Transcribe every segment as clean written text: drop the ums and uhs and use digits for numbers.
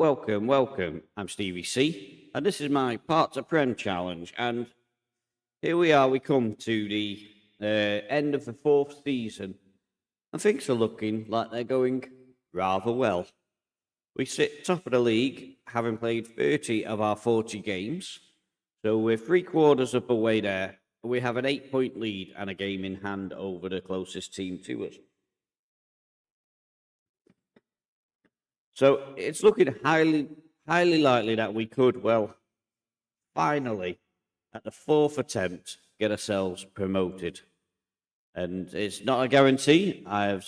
welcome. I'm Stevie C, and this is my Part to Prem challenge. And here we are, we come to the end of the fourth season, and things are looking like they're going rather well. We sit top of the league, having played 30 of our 40 games, so we're three-quarters of the way there. We have an 8-point lead and a game in hand over the closest team to us. So it's looking highly likely that we could, well, finally, at the fourth attempt, get ourselves promoted. And it's not a guarantee. I've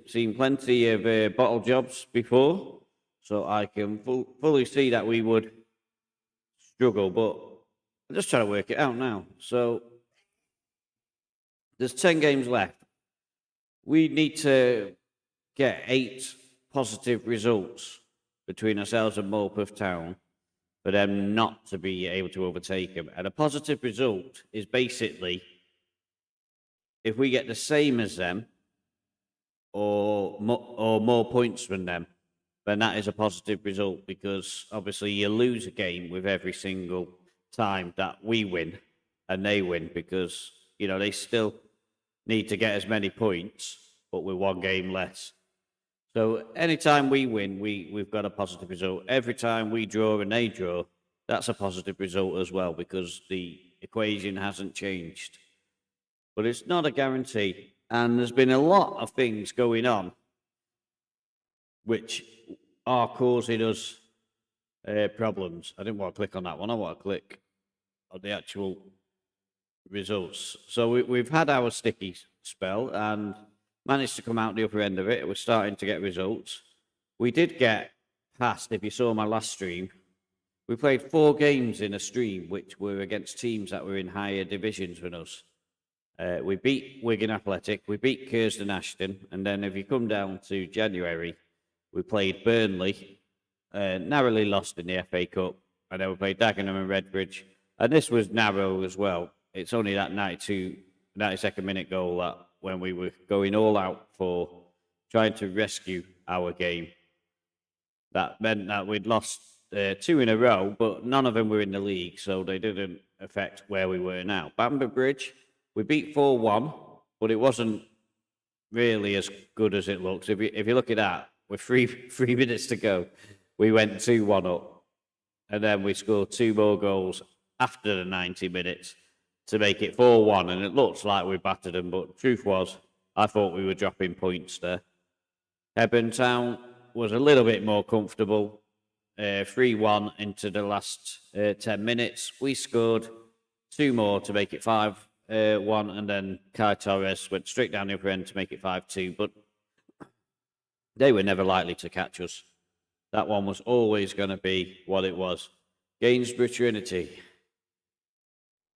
seen plenty of bottle jobs before, so I can fully see that we would struggle, but I'm just trying to work it out now. So there's 10 games left. We need to get 8 positive results between ourselves and Morpeth Town for them not to be able to overtake them. And a positive result is basically if we get the same as them or more points than them, then that is a positive result, because obviously you lose a game with every single time that we win and they win, because, you know, they still need to get as many points, but with one game less. So anytime we win, we've got a positive result. Every time we draw and they draw, that's a positive result as well, because the equation hasn't changed. But it's not a guarantee. And there's been a lot of things going on which are causing us problems. I didn't want to click on that one. I want to click on the actual results. So we've had our sticky spell and managed to come out the upper end of it. We're starting to get results. We did get past, if you saw my last stream, we played 4 games in a stream which were against teams that were in higher divisions than us. We beat Wigan Athletic, we beat Curzon Ashton, and then if you come down to January, we played Burnley, narrowly lost in the FA Cup, and then we played Dagenham and Redbridge, and this was narrow as well. It's only that 92nd minute goal that when we were going all out for trying to rescue our game. That meant that we'd lost 2 in a row, but none of them were in the league, so they didn't affect where we were now. Bamber Bridge, we beat 4-1, but it wasn't really as good as it looks. If you look at that, with 3 minutes to go, we went 2-1 up, and then we scored 2 more goals after the 90 minutes to make it 4-1, and it looks like we battered them, but the truth was, I thought we were dropping points there. Hebburn Town was a little bit more comfortable, 3-1 into the last 10 minutes. We scored 2 more to make it 5-1, and then Kai Torres went straight down the upper end to make it 5-2, but they were never likely to catch us. That one was always going to be what it was. Gainsborough Trinity.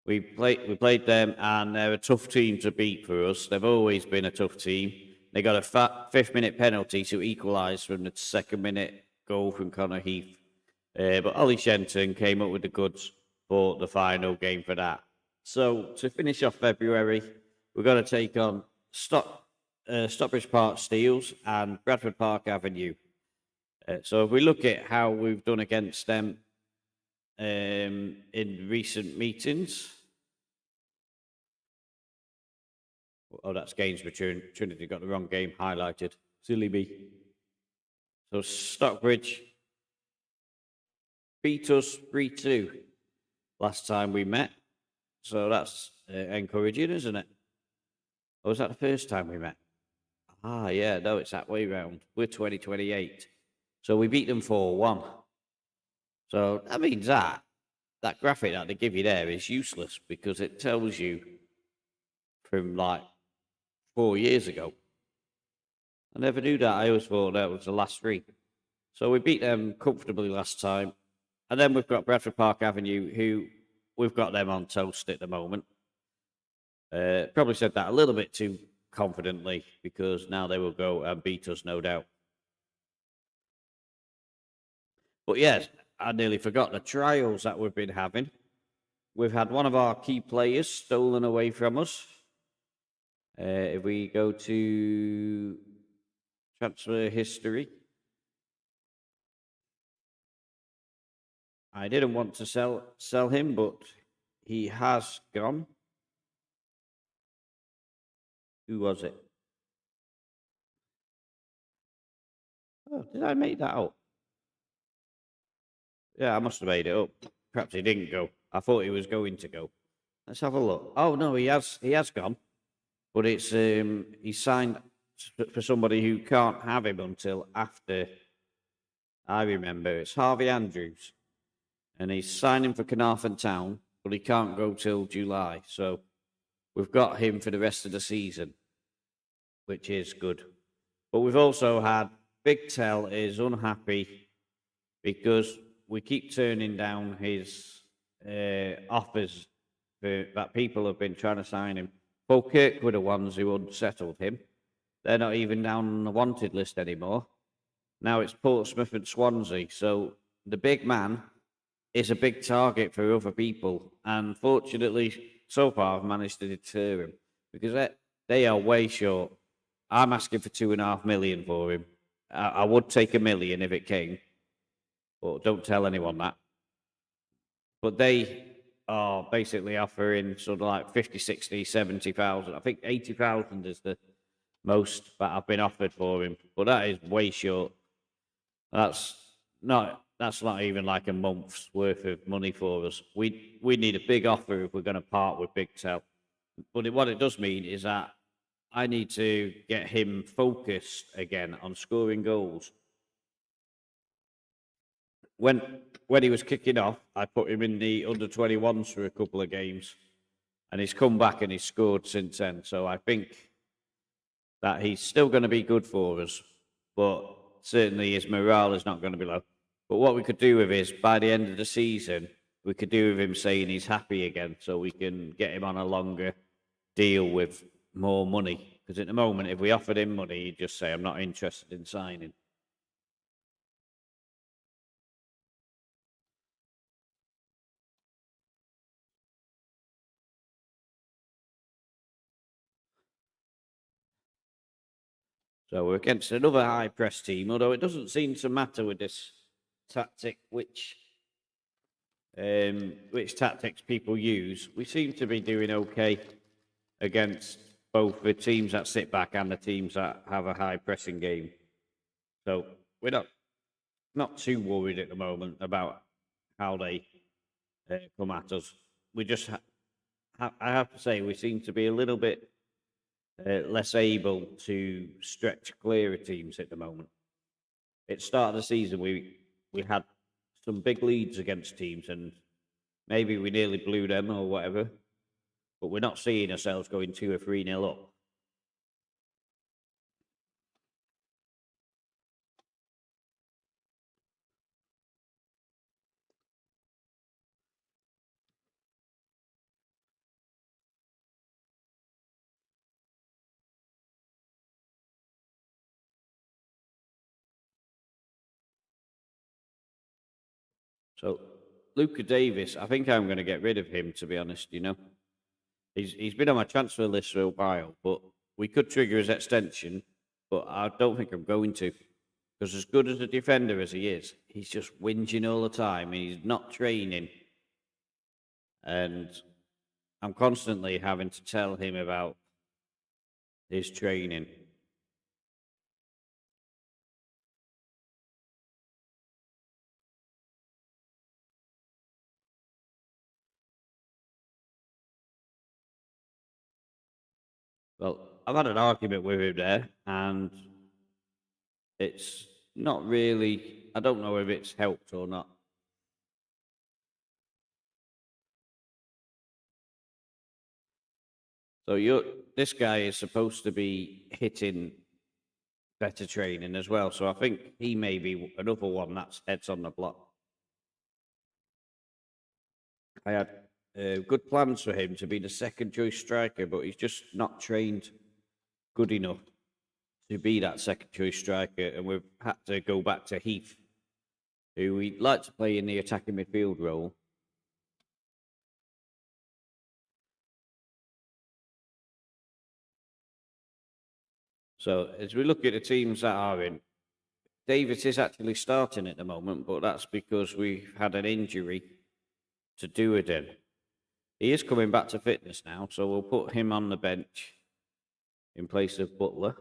We played them, and they're a tough team to beat for us. They've always been a tough team. They got a 5th-minute penalty to equalise from the 2nd-minute goal from Connor Heath. But Ollie Shenton came up with the goods for the final game for that. So to finish off February, we're going to take on Stockbridge Park Steels and Bradford Park Avenue. So if we look at how we've done against them in recent meetings. Oh, that's Gainsborough Trinity. Got the wrong game highlighted. Silly me. So Stockbridge beat us 3-2 last time we met. So that's encouraging, isn't it? Or was that the first time we met? Ah, yeah, no, it's that way round. We're 2028. So we beat them 4-1. So that means that graphic that they give you there is useless, because it tells you from like 4 years ago. I never knew that. I always thought that was the last 3. So we beat them comfortably last time. And then we've got Bradford Park Avenue, who we've got them on toast at the moment. Probably said that a little bit too confidently, because now they will go and beat us, no doubt. But yes, I nearly forgot the trials that we've been having. We've had one of our key players stolen away from us. If we go to transfer history, I didn't want to sell him, but he has gone. Who was it? Oh, did I make that up? Yeah, I must have made it up. Perhaps he didn't go. I thought he was going to go. Let's have a look. Oh no, he has gone, but it's he signed for somebody who can't have him until after. I remember it's Harvey Andrews, and he's signing for Carnarvon Town, but he can't go till July. So we've got him for the rest of the season, which is good. But we've also had Big Tell is unhappy because we keep turning down his offers that people have been trying to sign him. Falkirk were the ones who unsettled him. They're not even down on the wanted list anymore. Now it's Portsmouth and Swansea. So the big man is a big target for other people. And fortunately, so far, I've managed to deter him because they are way short. I'm asking for 2.5 million for him. I would take 1 million if it came, but don't tell anyone that. But they are basically offering sort of like 50, 60, 70,000. I think 80,000 is the most that I've been offered for him. But that is way short. That's not even like a month's worth of money for us. We need a big offer if we're going to part with Big Tel. But what it does mean is that I need to get him focused again on scoring goals. When he was kicking off, I put him in the under 21s for a couple of games, and he's come back and he's scored since then. So I think that he's still going to be good for us, but certainly his morale is not going to be low. But what we could do with is by the end of the season, we could do with him saying he's happy again, so we can get him on a longer deal with more money. Because at the moment, if we offered him money, he'd just say, I'm not interested in signing. So we're against another high press team, although it doesn't seem to matter with this tactic which tactics people use. We seem to be doing okay against both the teams that sit back and the teams that have a high pressing game. So we're not too worried at the moment about how they come at us. We just, I have to say, we seem to be a little bit less able to stretch clear of teams at the moment. At the start of the season, we had some big leads against teams, and maybe we nearly blew them or whatever. But we're not seeing ourselves going 2 or 3-0 up. So Luca Davis, I think I'm going to get rid of him. To be honest, he's been on my transfer list for a while, but we could trigger his extension. But I don't think I'm going to, because as good as a defender as he is, he's just whinging all the time. He's not training, and I'm constantly having to tell him about his training. Well, I've had an argument with him there, and it's not really. I don't know if it's helped or not. So this guy is supposed to be hitting better training as well. So I think he may be another one that's heads on the block. I had good plans for him to be the second choice striker, but he's just not trained good enough to be that second choice striker. And we've had to go back to Heath, who we'd like to play in the attacking midfield role. So as we look at the teams that are in, Davis is actually starting at the moment, but that's because we've had an injury to do it in. He is coming back to fitness now, so we'll put him on the bench in place of Butler.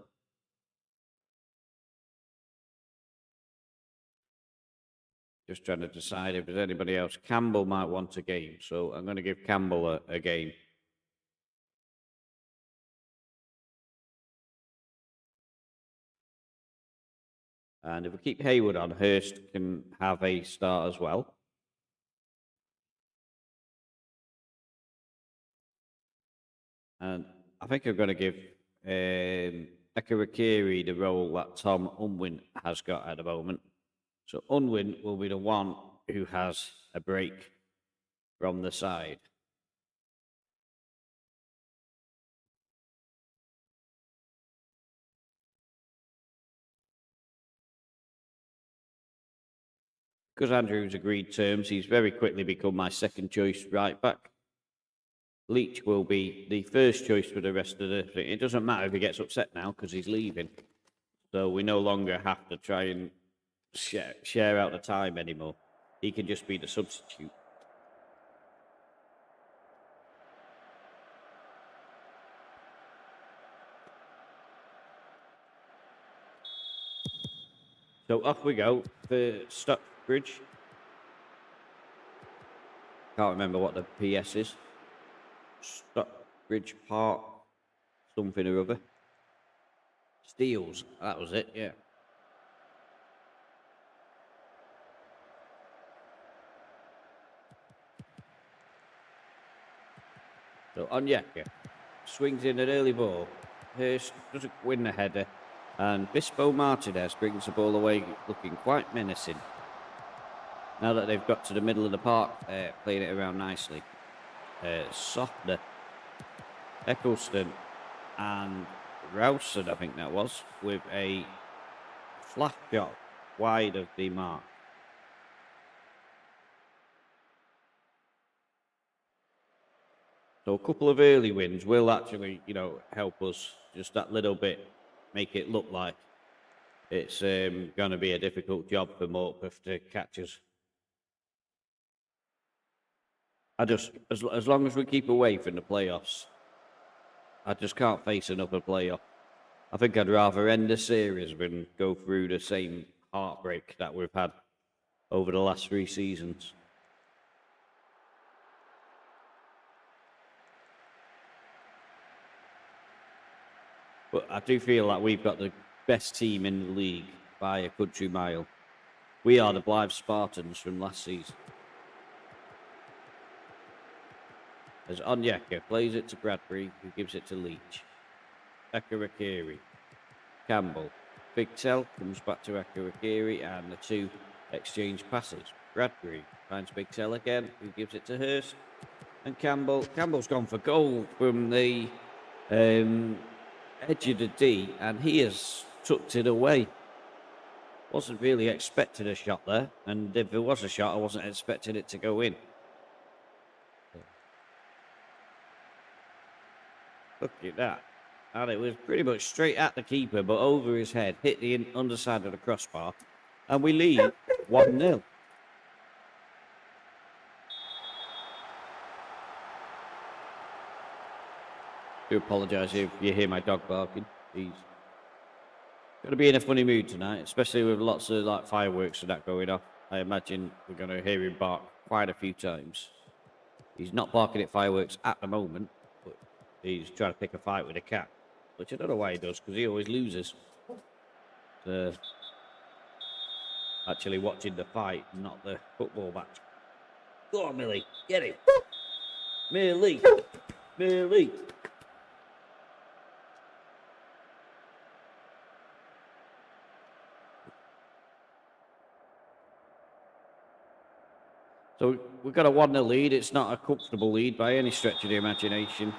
Just trying to decide if there's anybody else. Campbell might want a game, so I'm going to give Campbell a game. And if we keep Hayward on, Hurst can have a start as well. And I think I'm going to give Ekerekiri the role that Tom Unwin has got at the moment. So Unwin will be the one who has a break from the side. Because Andrew's agreed terms, he's very quickly become my second choice right back. Leach will be the first choice for the rest of the thing. It doesn't matter if he gets upset now because he's leaving. So we no longer have to try and share out the time anymore. He can just be the substitute. So off we go for Stockbridge. Can't remember what the PS is. Stockbridge Park, something or other. Steels, that was it, yeah. So Onyeka swings in an early ball. Hurst doesn't win the header. And Bispo Martinez brings the ball away looking quite menacing. Now that they've got to the middle of the park, playing it around nicely. Softner, Eccleston and Rowson, I think that was, with a flat shot wide of the mark. So a couple of early wins will actually, help us just that little bit, make it look like it's going to be a difficult job for Morpeth to catch us. As long as we keep away from the playoffs, I just can't face another playoff. I think I'd rather end the series than go through the same heartbreak that we've had over the last 3 seasons. But I do feel like we've got the best team in the league by a country mile. We are the Blythe Spartans from last season. As Onyeka plays it to Bradbury, who gives it to Leach. Ekerekiri. Campbell. Big Tell comes back to Ekerekiri, and the two exchange passes. Bradbury finds Big Tell again, who gives it to Hurst. And Campbell's gone for goal from the edge of the D, and he has tucked it away. Wasn't really expecting a shot there, and if there was a shot, I wasn't expecting it to go in. Look at that. And it was pretty much straight at the keeper, but over his head, hit the underside of the crossbar, and we lead 1-0. I do apologise if you hear my dog barking. He's going to be in a funny mood tonight, especially with lots of fireworks and that going off. I imagine we're going to hear him bark quite a few times. He's not barking at fireworks at the moment, but he's trying to pick a fight with a cat, which I don't know why he does, because he always loses. Actually watching the fight, not the football match. Go on, Millie, get him. Millie. So we've got a 1-0 lead. It's not a comfortable lead by any stretch of the imagination.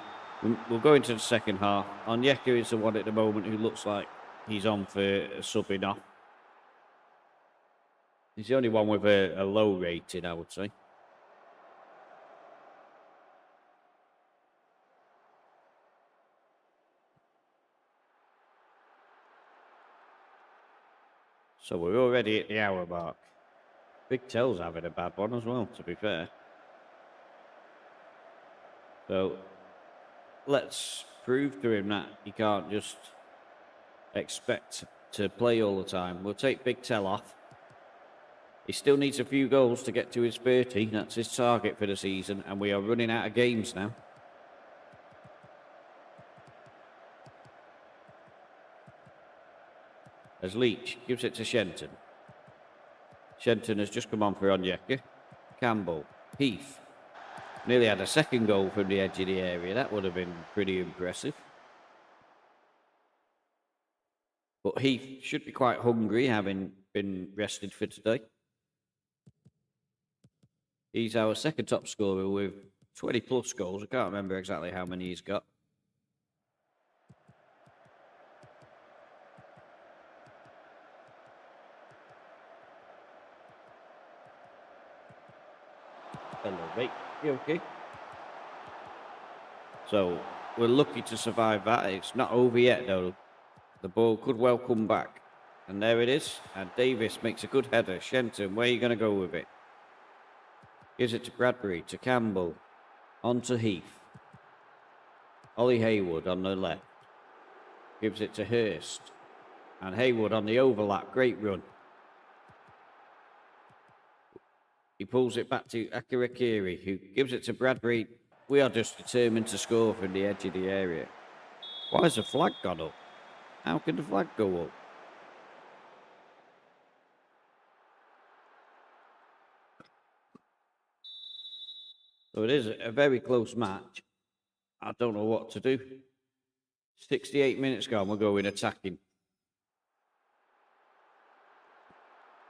We'll go into the second half. Onyeka is the one at the moment who looks like he's on for subbing off. He's the only one with a low rating, I would say. So we're already at the hour mark. Big Tell's having a bad one as well, to be fair. So let's prove to him that he can't just expect to play all the time. We'll take Big Tell off. He still needs a few goals to get to his 30. That's his target for the season, and we are running out of games now. As Leach gives it to Shenton. Shenton has just come on for Onyeka. Campbell. Heath. Nearly had a second goal from the edge of the area. That would have been pretty impressive. But Heath should be quite hungry, having been rested for today. He's our second top scorer with 20 plus goals. I can't remember exactly how many he's got. Hello, mate. You okay? So we're lucky to survive that. It's not over yet, though. The ball could well come back. And there it is. And Davis makes a good header. Shenton, where are you going to go with it? Gives it to Bradbury, to Campbell. On to Heath. Ollie Haywood on the left. Gives it to Hurst. And Haywood on the overlap. Great run. He pulls it back to Akirakiri, who gives it to Bradbury. We are just determined to score from the edge of the area. Why has the flag gone up? How can the flag go up? So it is a very close match. I don't know what to do. 68 minutes gone, we're going attacking.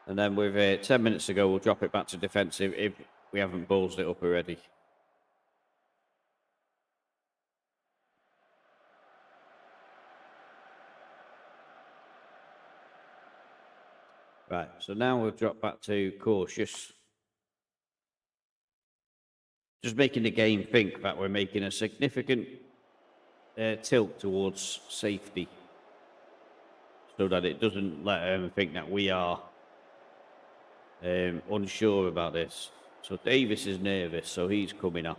And then with 10 minutes to go, we'll drop it back to defensive if we haven't ballsed it up already. Right, so now we'll drop back to cautious. Just making the game think that we're making a significant tilt towards safety so that it doesn't let them think that we are unsure about this. So Davis is nervous, so he's coming up.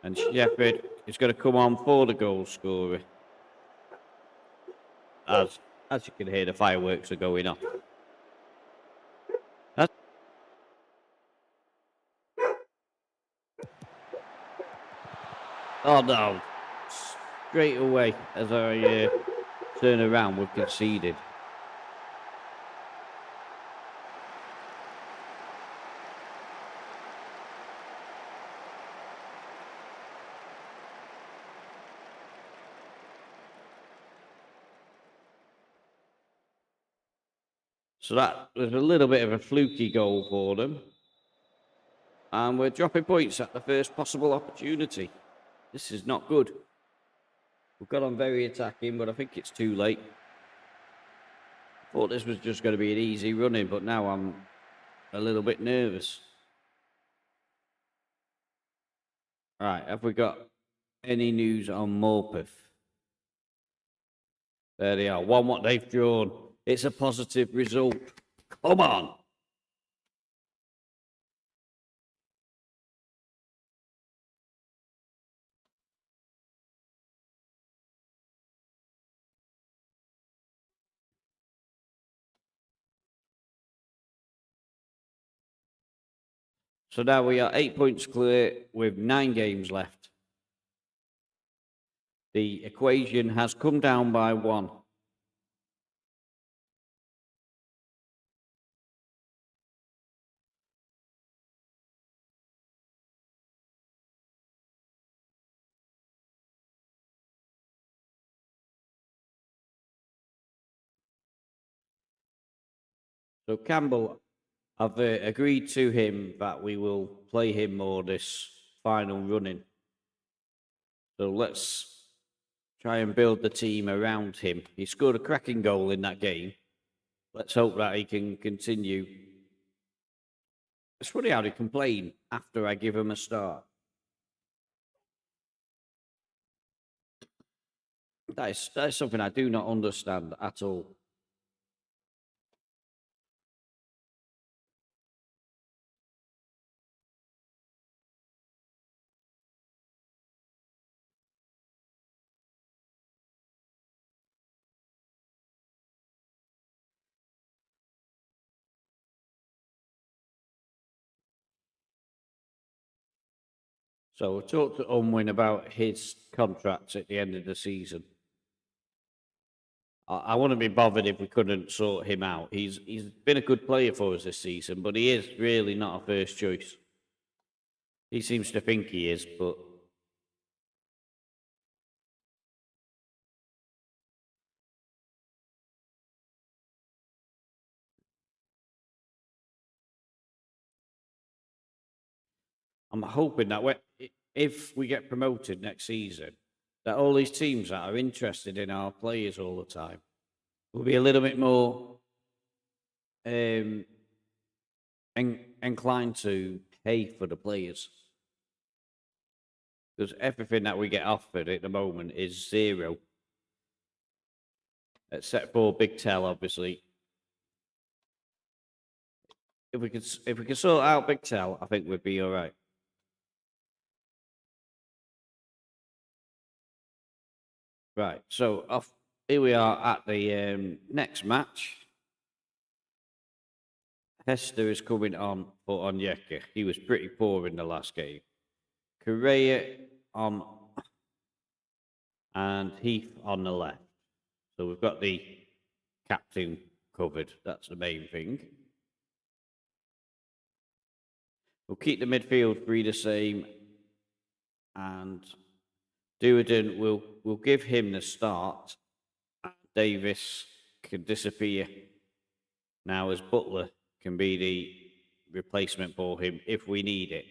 And Shepherd is going to come on for the goal scorer. As you can hear, the fireworks are going off. Oh no. Straight away, as I turn around, we've conceded. So that was a little bit of a fluky goal for them. And we're dropping points at the first possible opportunity. This is not good. We've got on very attacking, but I think it's too late. Thought this was just going to be an easy running, but now I'm a little bit nervous. Right, have we got any news on Morpeth? There they are. What they've drawn. It's a positive result. Come on. So now we are 8 points clear with 9 games left. The equation has come down by 1. So Campbell, I've agreed to him that we will play him more this final running. So let's try and build the team around him. He scored a cracking goal in that game. Let's hope that he can continue. It's funny how they complain after I give him a start. That is something I do not understand at all. So we talked to Unwin about his contract at the end of the season. I wouldn't be bothered if we couldn't sort him out. He's been a good player for us this season, but he is really not a first choice. He seems to think he is, but I'm hoping that if we get promoted next season, that all these teams that are interested in our players all the time will be a little bit more um, inclined to pay for the players. Because everything that we get offered at the moment is zero, except for Big Tell, obviously. If we could sort out Big Tell, I think we'd be all right. Right. So here we are at the next match. Hester is coming on for Onyeka. He was pretty poor in the last game. Correa on and Heath on the left. So we've got the captain covered. That's the main thing. We'll keep the midfield three the same, and Duerden will give him the start. Davis can disappear now as Butler can be the replacement for him if we need it.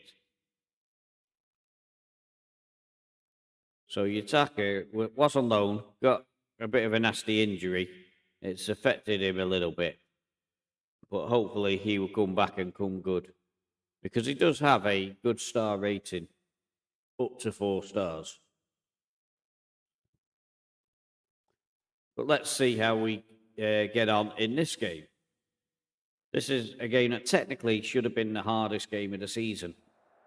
So Yutaka was on loan, got a bit of a nasty injury. It's affected him a little bit, but hopefully he will come back and come good, because he does have a good star rating, up to 4 stars. But let's see how we get on in this game. This is a game that technically should have been the hardest game of the season,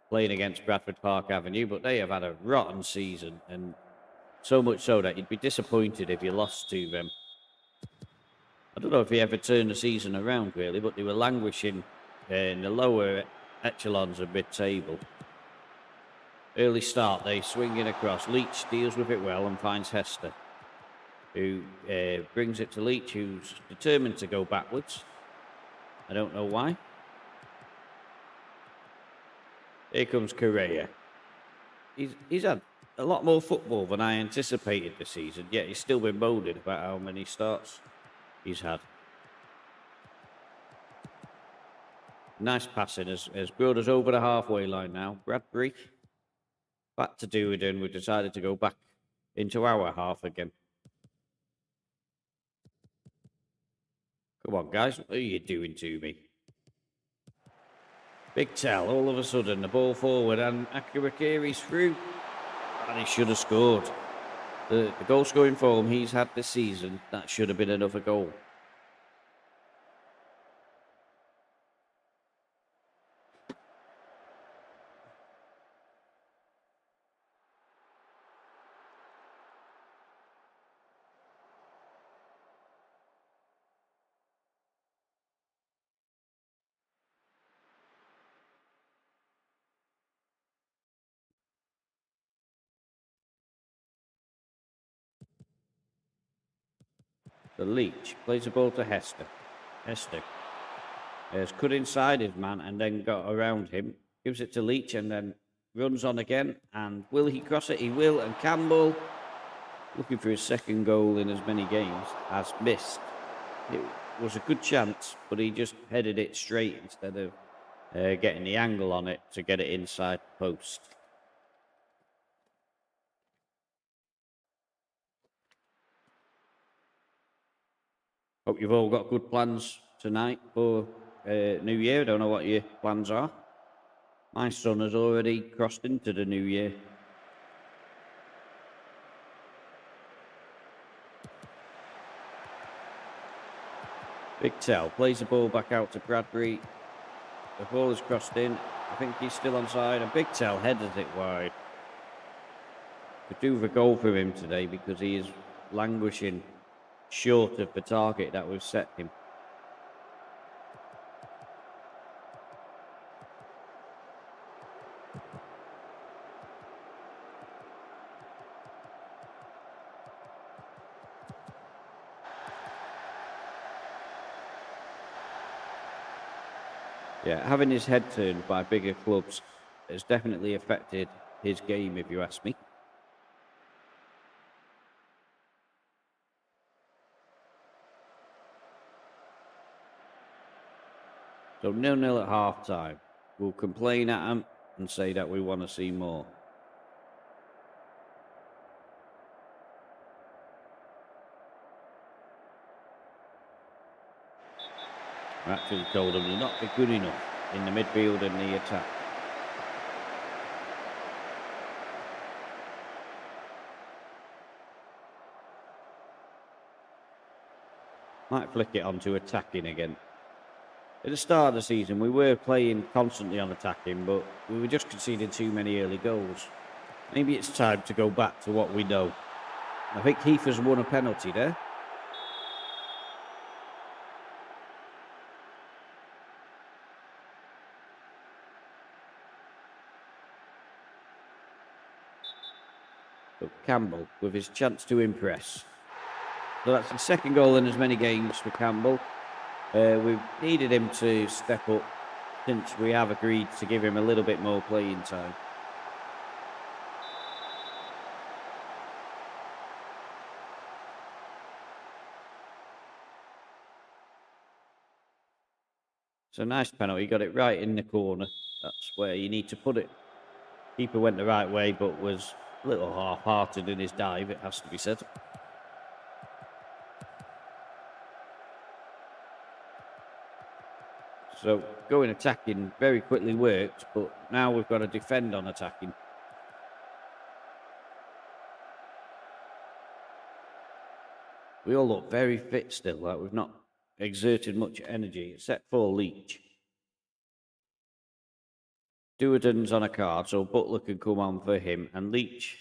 playing against Bradford Park Avenue, but they have had a rotten season, and so much so that you'd be disappointed if you lost to them. I don't know if he ever turned the season around, really, but they were languishing in the lower echelons of mid-table. Early start, they swing it across. Leach deals with it well and finds Hester, who brings it to Leach, who's determined to go backwards. I don't know why. Here comes Correa. He's had a lot more football than I anticipated this season, yet he's still been moaning about how many starts he's had. Nice passing has brought us over the halfway line now. Bradbury back to Duerden. We decided to go back into our half again. Come on, guys. What are you doing to me? Big Tell. All of a sudden, the ball forward and Akirakiri's through. And he should have scored. The goal scoring form he's had this season, that should have been another goal. The Leach plays the ball to Hester. Hester has cut inside his man and then got around him. Gives it to Leach and then runs on again. And will he cross it? He will. And Campbell, looking for his second goal in as many games, has missed. It was a good chance, but he just headed it straight instead of getting the angle on it to get it inside the post. Hope you've all got good plans tonight for New Year. I don't know what your plans are. My son has already crossed into the New Year. Big Tell plays the ball back out to Bradbury. The ball is crossed in. I think he's still onside, and Big Tell headers it wide. Could do with a goal for him today because he is languishing short of the target that we've set him. Yeah, having his head turned by bigger clubs has definitely affected his game, if you ask me. So 0-0 at half-time. We'll complain at him and say that we want to see more. I actually told them to not be good enough in the midfield and the attack. Might flick it on to attacking again. At the start of the season, we were playing constantly on attacking, but we were just conceding too many early goals. Maybe it's time to go back to what we know. I think Heath has won a penalty there. But Campbell with his chance to impress. So that's the second goal in as many games for Campbell. We've needed him to step up since we have agreed to give him a little bit more playing time. It's a nice penalty. He got it right in the corner. That's where you need to put it. Keeper went the right way, but was a little half-hearted in his dive, it has to be said. So going attacking very quickly worked, but now we've got to defend on attacking. We all look very fit still, like we've not exerted much energy, except for Leach. Duerden's on a card, so Butler can come on for him, and Leach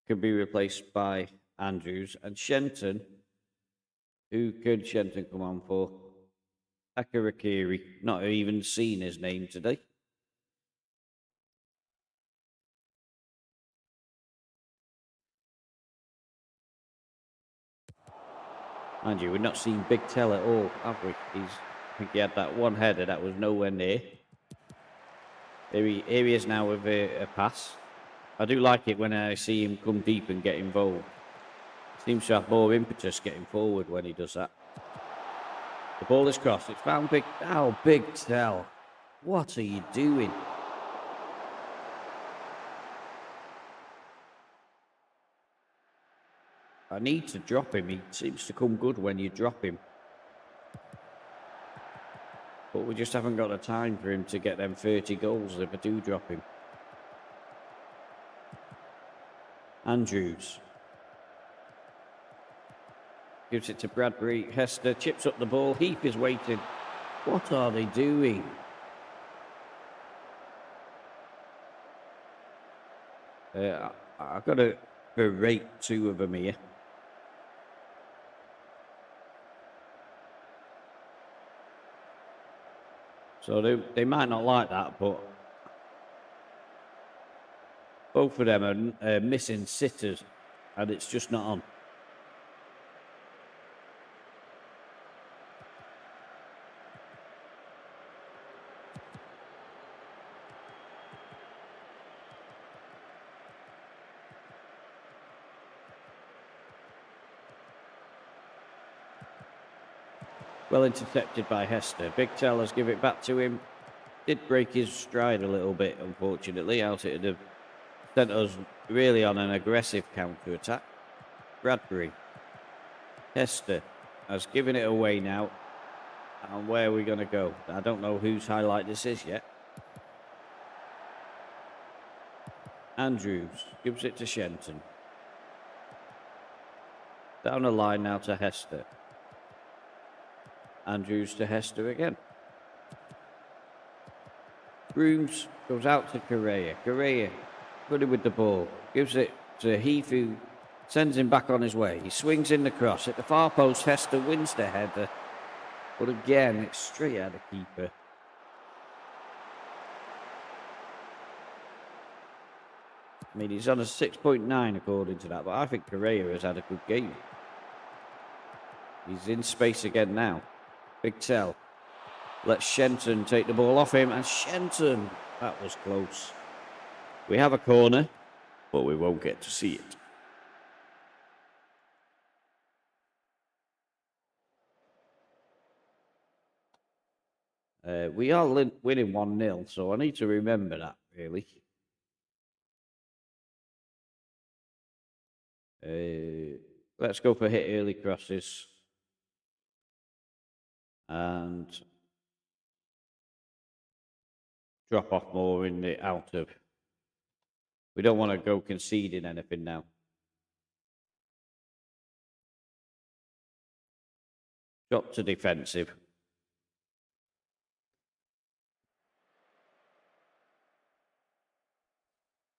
can be replaced by Andrews. And Shenton, who could Shenton come on for? Akarakiri, not even seen his name today. Mind you, we've not seen Big Tell at all, have we? I think he had that one header that was nowhere near. Here he is now with a pass. I do like it when I see him come deep and get involved. Seems to have more impetus getting forward when he does that. The ball is crossed. It's found Big... Oh, Big Tell. What are you doing? I need to drop him. He seems to come good when you drop him. But we just haven't got the time for him to get them 30 goals if I do drop him. Andrews. Gives it to Bradbury. Hester chips up the ball. Heath is waiting. What are they doing? I've got to berate two of them here. So they might not like that, but both of them are missing sitters, and it's just not on. Well intercepted by Hester. Big Tellers give it back to him. Did break his stride a little bit, unfortunately, else it would have sent us really on an aggressive counter-attack. Bradbury. Hester has given it away now. And where are we going to go? I don't know whose highlight this is yet. Andrews gives it to Shenton. Down the line now to Hester. Andrews to Hester again. Brooms goes out to Correa. Correa running with the ball. Gives it to Heath, who sends him back on his way. He swings in the cross. At the far post, Hester wins the header. But again, it's straight at the keeper. I mean, he's on a 6.9 according to that, but I think Correa has had a good game. He's in space again now. Big tell. Let Shenton take the ball off him, and Shenton, that was close. We have a corner, but we won't get to see it. We are winning 1-0, so I need to remember that, really. Let's go for hit early crosses. And drop off more in the outer. We don't want to go conceding anything now. Drop to defensive.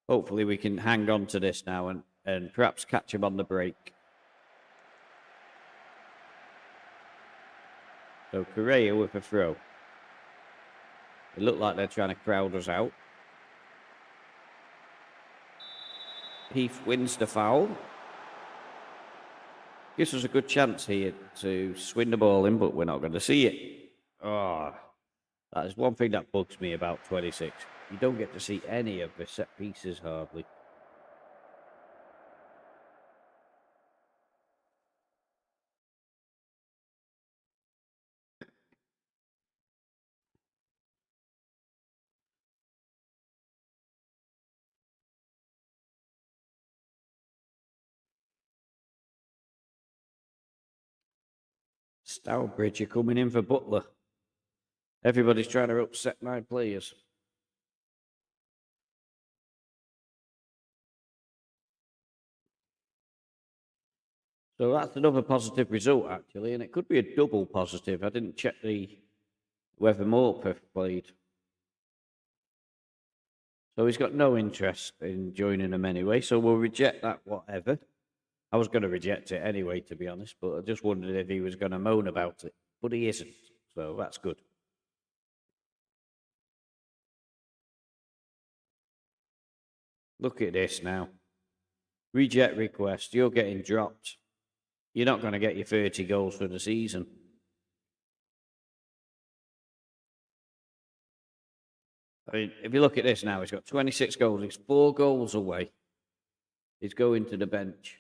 Hopefully we can hang on to this now and perhaps catch him on the break. So Correa with a throw. It looked like they're trying to crowd us out. Heath wins the foul. Gives us a good chance here to swing the ball in, but we're not going to see it. Oh, that is one thing that bugs me about 26. You don't get to see any of the set pieces hardly. Stourbridge are coming in for Butler. Everybody's trying to upset my players. So that's another positive result, actually, and it could be a double positive. I didn't check whether Morpeth played. So he's got no interest in joining them anyway, so we'll reject that whatever. I was going to reject it anyway, to be honest, but I just wondered if he was going to moan about it. But he isn't, so that's good. Look at this now. Reject request. You're getting dropped. You're not going to get your 30 goals for the season. I mean, if you look at this now, he's got 26 goals. He's 4 goals away. He's going to the bench.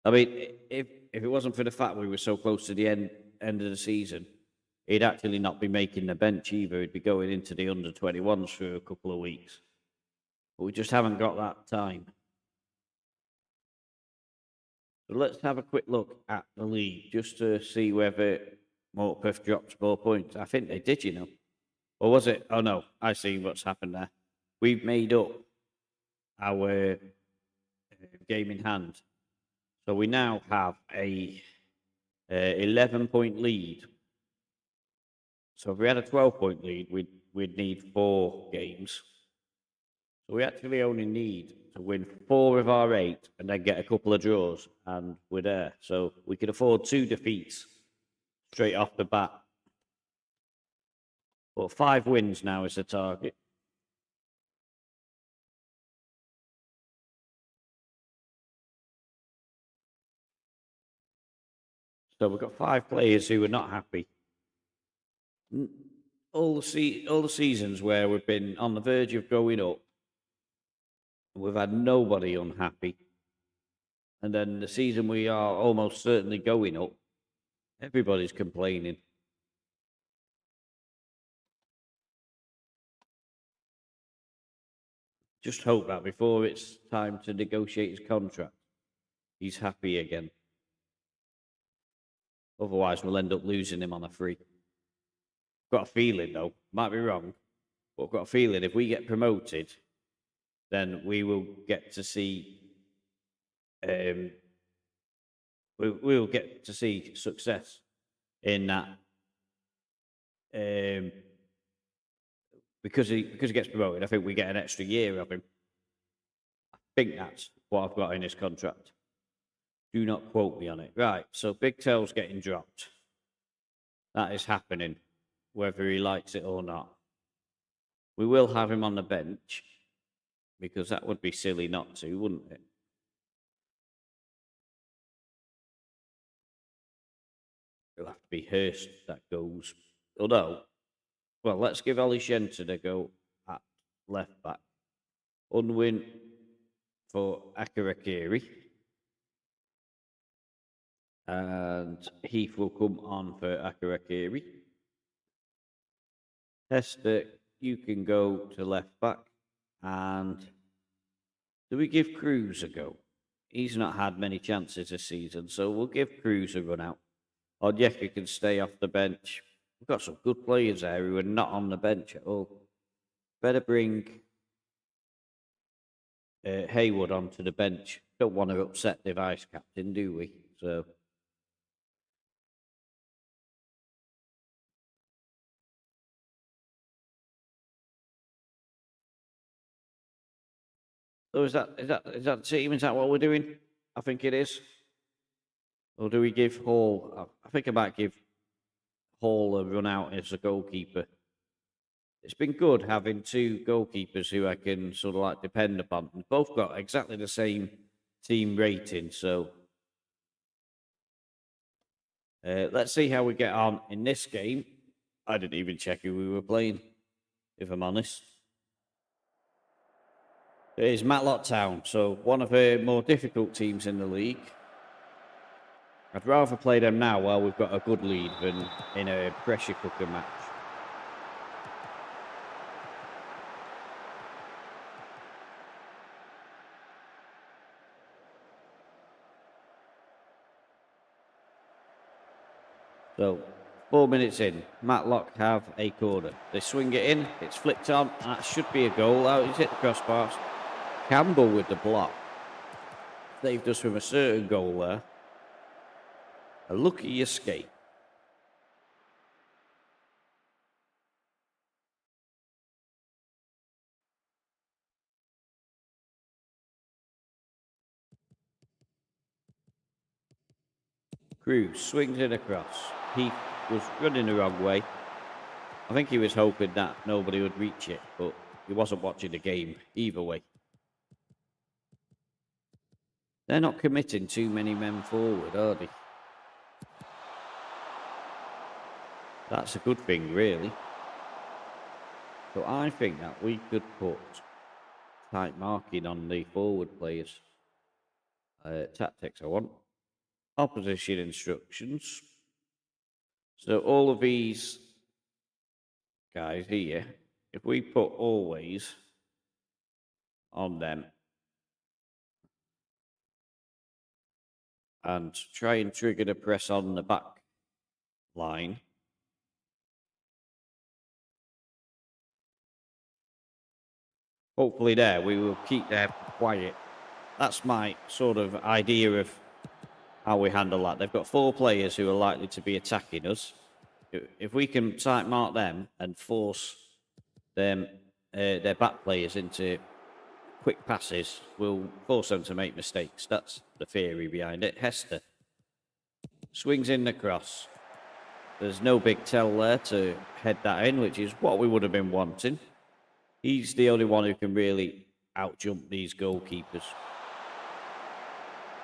I mean, if it wasn't for the fact we were so close to the end of the season, he'd actually not be making the bench either. He'd be going into the under-21s for a couple of weeks. But we just haven't got that time. So let's have a quick look at the league just to see whether Morpeth dropped more points. I think they did, you know. Or was it? Oh, no. I see what's happened there. We've made up our game in hand. So we now have a 11-point lead. So if we had a 12-point lead, we'd need 4 games. So we actually only need to win 4 of our 8 and then get a couple of draws, and we're there. So we can afford 2 defeats straight off the bat. But 5 wins now is the target. So we've got 5 players who are not happy. All the seasons where we've been on the verge of going up, we've had nobody unhappy. And then the season we are almost certainly going up, everybody's complaining. Just hope that before it's time to negotiate his contract, he's happy again. Otherwise, we'll end up losing him on a free. Got a feeling, though, might be wrong, but I've got a feeling if we get promoted, then we will get to see we'll get to see success in that because he gets promoted. I think we get an extra year of him. I think that's what I've got in his contract. Do not quote me on it. Right, so Big Tail's getting dropped. That is happening, whether he likes it or not. We will have him on the bench, because that would be silly not to, wouldn't it? It'll have to be Hurst that goes. Although, well, let's give Ollie Shenton a go at left back. Unwin for Akarakiri. And Heath will come on for Akarakiri. Hester, you can go to left back. And do we give Cruz a go? He's not had many chances this season, so we'll give Cruz a run out. Onyeka can stay off the bench. We've got some good players there who are not on the bench at all. Better bring Haywood onto the bench. Don't want to upset the vice captain, do we? So is that the team? Is that what we're doing? I think it is. Or do we give Hall? I think I might give Hall a run out as a goalkeeper. It's been good having two goalkeepers who I can sort of like depend upon. We've both got exactly the same team rating, so let's see how we get on in this game. I didn't even check who we were playing, if I'm honest. It is Matlock Town, so one of the more difficult teams in the league. I'd rather play them now while we've got a good lead than in a pressure cooker match. So, 4 minutes in, Matlock have a corner. They swing it in, it's flicked on, and that should be a goal. Out, he's hit the crossbars. Campbell with the block. Saved us from a certain goal there. A lucky escape. Cruz swings it across. He was running the wrong way. I think he was hoping that nobody would reach it, but he wasn't watching the game either way. They're not committing too many men forward, are they? That's a good thing, really. So I think that we could put tight marking on the forward players. Tactics I want. Opposition instructions. So all of these guys here, if we put always on them and try and trigger the press on the back line, hopefully there we will keep them quiet. That's my sort of idea of how we handle that. They've got 4 players who are likely to be attacking us. If we can tight mark them and force them, their back players into quick passes, we'll force them to make mistakes. That's the theory behind it. Hester swings in the cross. There's no big tell there to head that in, which is what we would have been wanting. He's the only one who can really outjump these goalkeepers.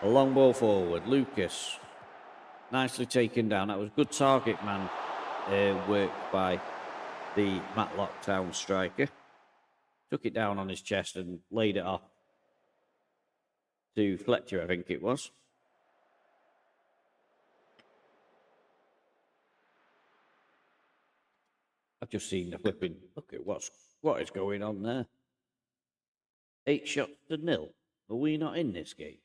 A long ball forward. Lucas. Nicely taken down. That was good target man work by the Matlock Town striker. Took it down on his chest and laid it off to Fletcher, I think it was. I've just seen the flipping. Look at what is going on there. 8 shots to 0. Are we not in this game?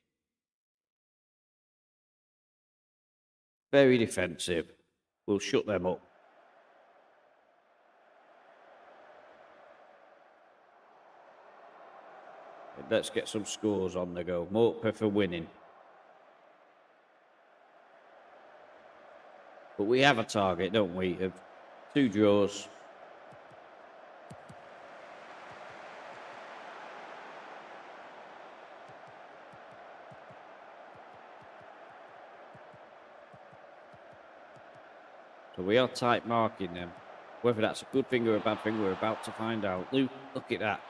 Very defensive. We'll shut them up. Let's get some scores on the go. Mortper for winning. But we have a target, don't we, of 2 draws. So we are tight marking them. Whether that's a good thing or a bad thing, we're about to find out. Luke, look at that.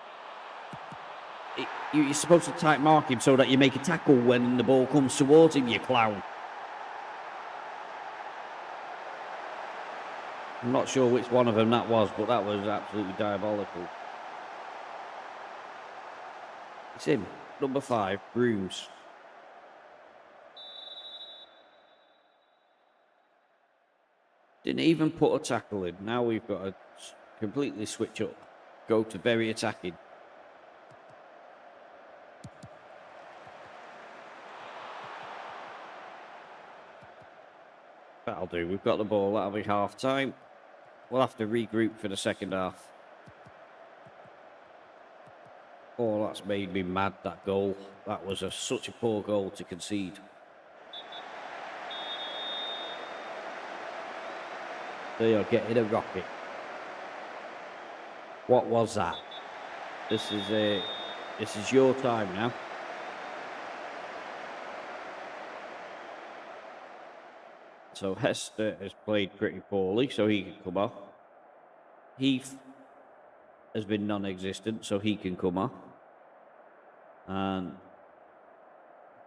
You're supposed to tight mark him so that you make a tackle when the ball comes towards him, you clown. I'm not sure which one of them that was, but that was absolutely diabolical. It's him, number 5, Brooms. Didn't even put a tackle in. Now we've got to completely switch up. Go to very attacking. That'll do. We've got the ball. That'll be half time. We'll have to regroup for the second half. Oh, that's made me mad, that goal. That was such a poor goal to concede. They are getting a rocket. What was that? This is your time now. So Hester has played pretty poorly, so he can come off. Heath has been non-existent, so he can come off. And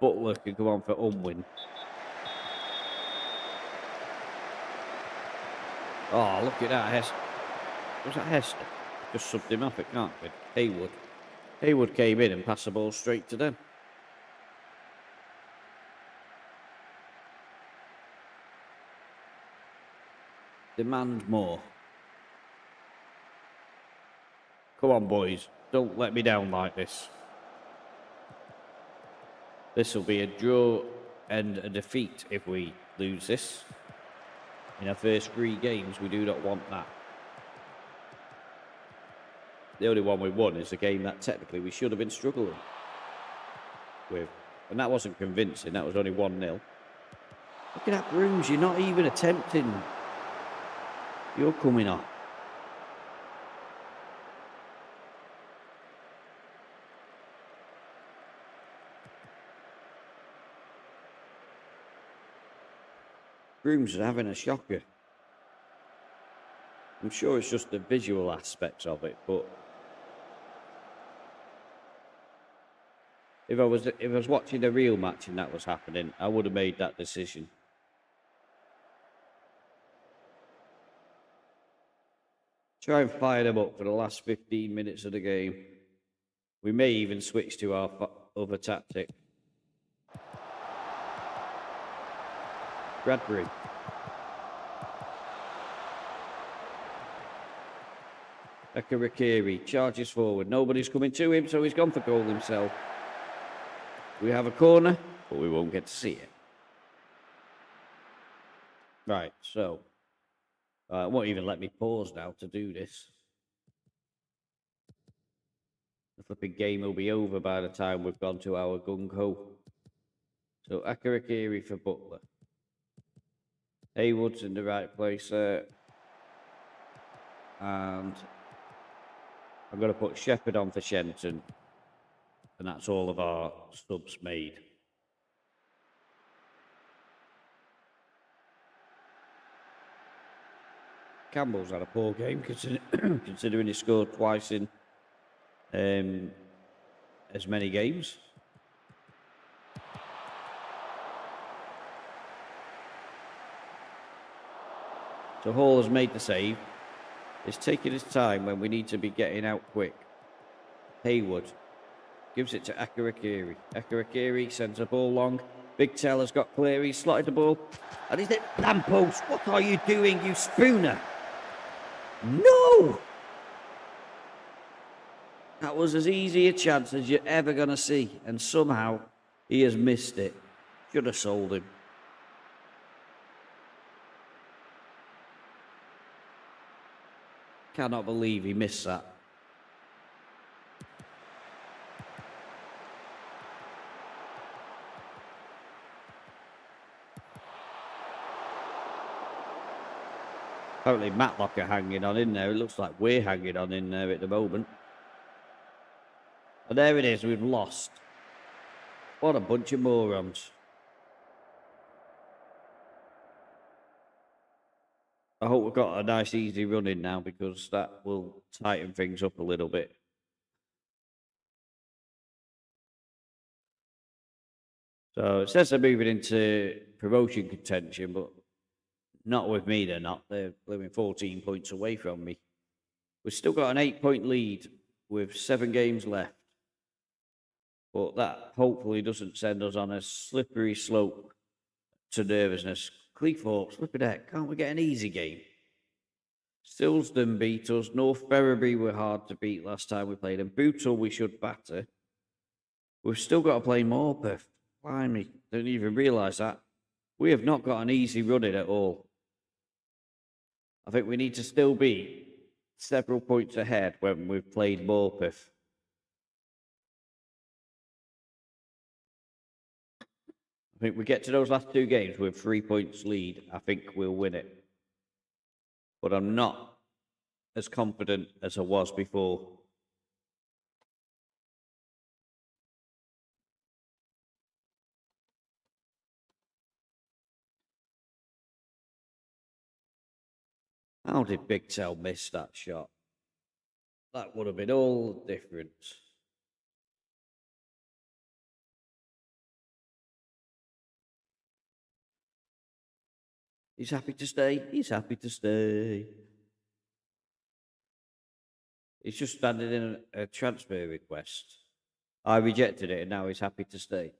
Butler can come on for Unwin. Oh, look at that, Hester. Was that Hester? Just subbed him off, it can't be. Haywood. Haywood came in and passed the ball straight to them. Demand more. Come on, boys. Don't let me down like this. This will be a draw and a defeat if we lose this. In our first 3 games, we do not want that. The only one we won is a game that technically we should have been struggling with. And that wasn't convincing. That was only 1-0. Look at that, Brooms. You're not even attempting. You're coming on. Brooms is having a shocker. I'm sure it's just the visual aspects of it, but if I was watching a real match and that was happening, I would have made that decision. Try and fire them up for the last 15 minutes of the game. We may even switch to our other tactic. Bradbury. Akarakiri charges forward. Nobody's coming to him, so he's gone for goal himself. We have a corner, but we won't get to see it. Right, so it won't even let me pause now to do this. The flipping game will be over by the time we've gone to our gung-ho. So Akarakiri for Butler. Haywood's in the right place there. And I'm going to put Shepherd on for Shenton. And that's all of our subs made. Campbell's had a poor game considering he scored twice in as many games. So Hall has made the save. He's taking his time when we need to be getting out quick. Haywood gives it to Akarakiri. Akarakiri sends a ball long. Big Tell has got clear. He's slotted the ball. And he's hit lamppost. What are you doing, you spooner? No! That was as easy a chance as you're ever going to see. And somehow he has missed it. Should have sold him. Cannot believe he missed that. Apparently Matlock are hanging on in there. It looks like we're hanging on in there at the moment. And there it is, we've lost. What a bunch of morons. I hope we've got a nice easy run in now because that will tighten things up a little bit. So it says they're moving into promotion contention, but not with me, they're not. They're living 14 points away from me. We've still got an 8-point lead with 7 games left. But that hopefully doesn't send us on a slippery slope to nervousness. Cleethorpes, flipping heck, can't we get an easy game? Stilsden beat us. North Ferriby were hard to beat last time we played them. Bootle we should batter. We've still got to play Morpeth. Blimey, didn't even realise that. We have not got an easy run in at all. I think we need to still be several points ahead when we've played Morpeth. I think we get to those last 2 games with 3 points lead. I think we'll win it. But I'm not as confident as I was before. How did Big Tel miss that shot? That would have been all the difference. He's happy to stay. He's happy to stay. He's just standing in a transfer request. I rejected it and now he's happy to stay.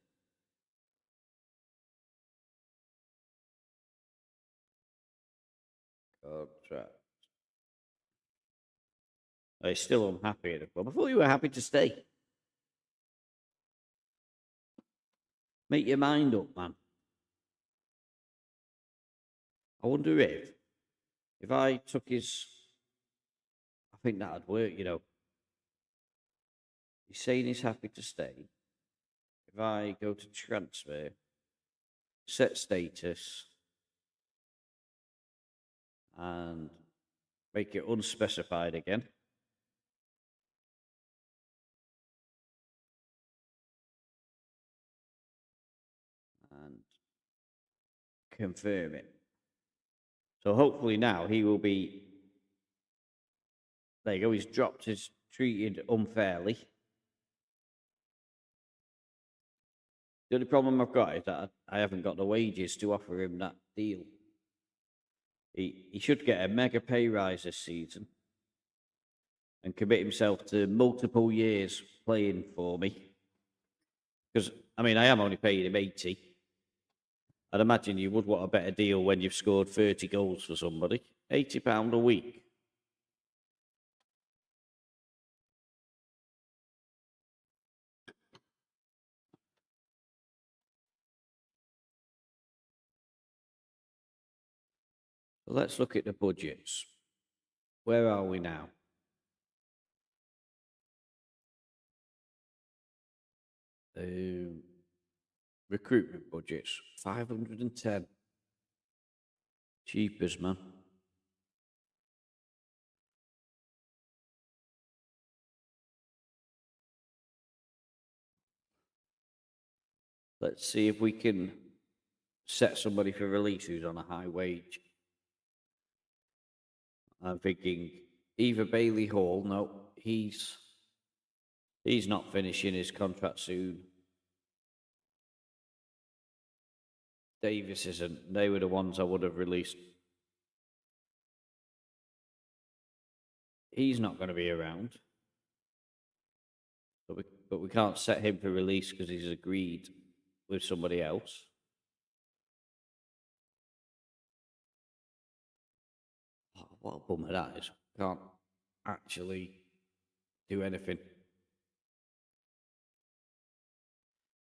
Contract. Oh, he's still unhappy at the club. I thought you were happy to stay. Make your mind up, man. I wonder if I took his... I think that'd work, you know. He's saying he's happy to stay. If I go to transfer, set status, and make it unspecified again. And confirm it. So hopefully now he will be... There you go, he's dropped his treated unfairly. The only problem I've got is that I haven't got the wages to offer him that deal. He should get a mega pay rise this season and commit himself to multiple years playing for me. Because, I mean, I am only paying him 80. I'd imagine you would want a better deal when you've scored 30 goals for somebody. £80 a week. Let's look at the budgets. Where are we now? Recruitment budgets, 510. Cheapest, man. Let's see if we can set somebody for release who's on a high wage. I'm thinking either Bailey Hall. No, he's not finishing his contract soon. Davis isn't. They were the ones I would have released. He's not going to be around. But we can't set him for release because he's agreed with somebody else. Oh, what a bummer that is. Can't actually do anything.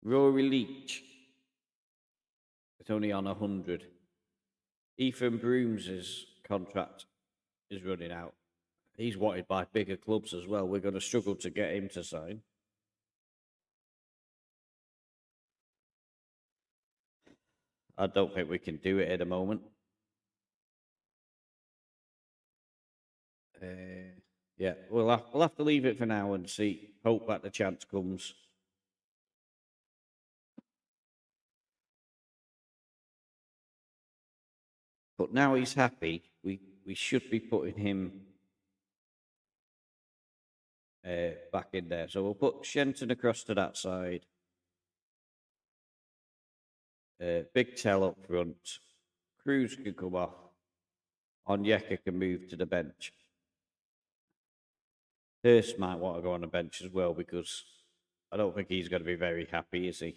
Rory Leach. It's only on 100. Ethan Brooms' contract is running out. He's wanted by bigger clubs as well. We're going to struggle to get him to sign. I don't think we can do it at the moment. Yeah, we'll have to leave it for now and see. Hope that the chance comes. But now he's happy. We should be putting him back in there. So we'll put Shenton across to that side. Big Tell up front. Cruz can come off. Onyeka can move to the bench. Hurst might want to go on the bench as well because I don't think he's going to be very happy, is he?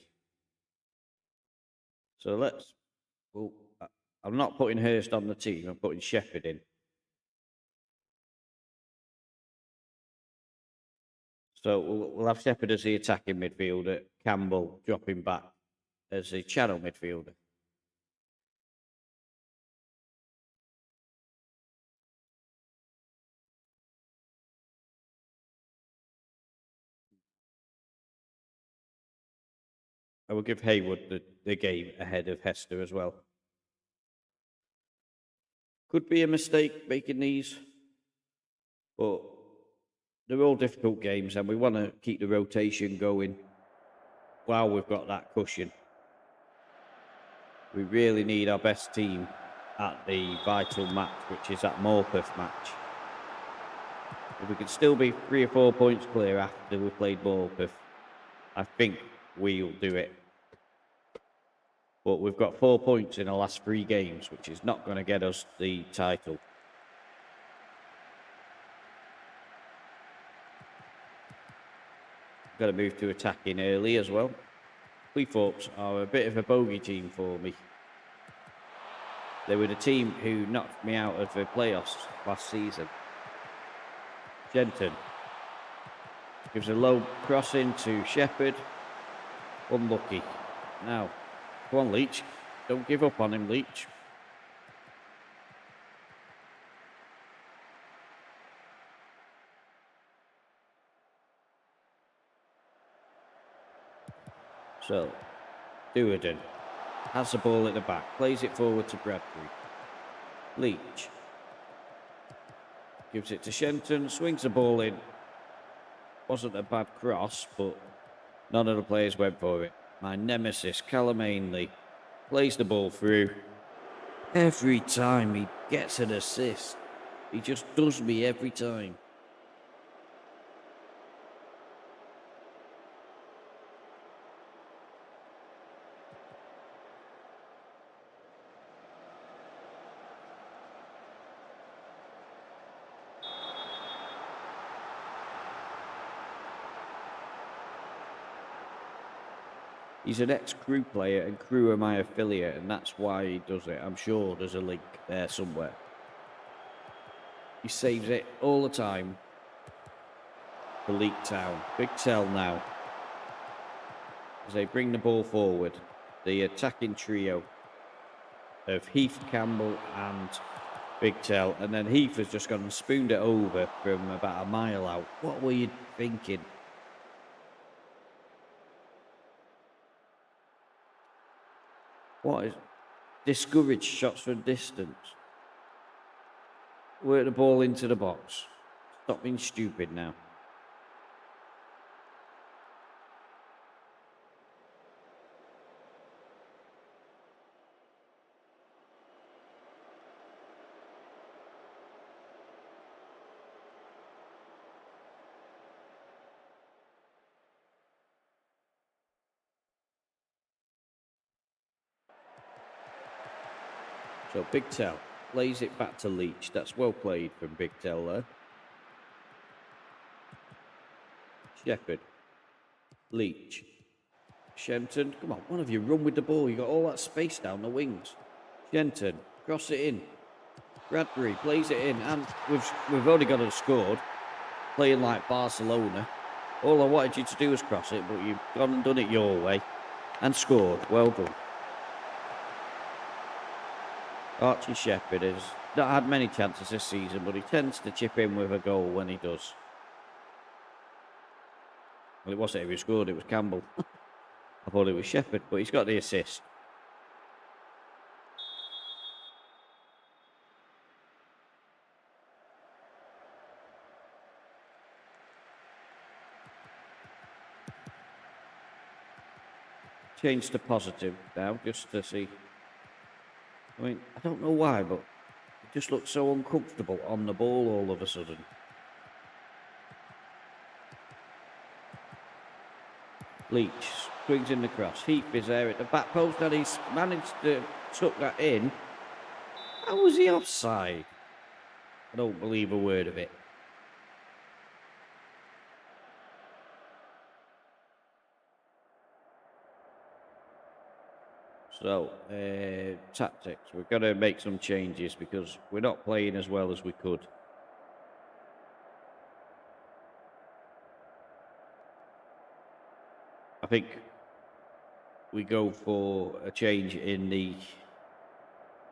So well, I'm not putting Hurst on the team. I'm putting Shepherd in. So we'll have Shepherd as the attacking midfielder, Campbell dropping back as the channel midfielder. I will give Haywood the game ahead of Hester as well. Could be a mistake making these, but they're all difficult games and we want to keep the rotation going while we've got that cushion. We really need our best team at the vital match, which is that Morpeth match. If we could still be 3 or 4 points clear after we played Morpeth, I think we'll do it. But we've got 4 points in the last 3 games, which is not going to get us the title. Got to move to attacking early as well. Cleethorpes are a bit of a bogey team for me. They were the team who knocked me out of the playoffs last season. Jenton gives a low crossing to Shepherd. Unlucky. Now, come on, Leach. Don't give up on him, Leach. So, Duerden has the ball at the back, plays it forward to Bradbury. Leach gives it to Shenton, swings the ball in. Wasn't a bad cross, but none of the players went for it. My nemesis, Callum Ainley, plays the ball through. Every time he gets an assist, he just does me every time. He's an ex-Crew player, and Crew are my affiliate, and that's why he does it. I'm sure there's a link there somewhere. He saves it all the time for Leek Town. Big Tell now. As they bring the ball forward, the attacking trio of Heath, Campbell, and Big Tell. And then Heath has just gone and spooned it over from about a mile out. What were you thinking? What is discouraged shots from distance? Work the ball into the box. Stop being stupid now. So Big Tell plays it back to Leach. That's well played from Big Tell there. Shepherd. Leach. Shenton. Come on, one of you run with the ball. You got all that space down the wings. Shenton. Cross it in. Bradbury plays it in. And we've only got it scored. Playing like Barcelona. All I wanted you to do was cross it, but you've gone and done it your way. And scored. Well done. Archie Shepherd has not had many chances this season, but he tends to chip in with a goal when he does. Well, it wasn't him who scored, it was Campbell. I thought it was Shepherd, but he's got the assist. change to positive now, just to see. I mean, I don't know why, but it just looks so uncomfortable on the ball all of a sudden. Leach swings in the cross. Heath is there at the back post, and he's managed to tuck that in. How was he offside? I don't believe a word of it. So, tactics. We're going to make some changes because we're not playing as well as we could. I think we go for a change in the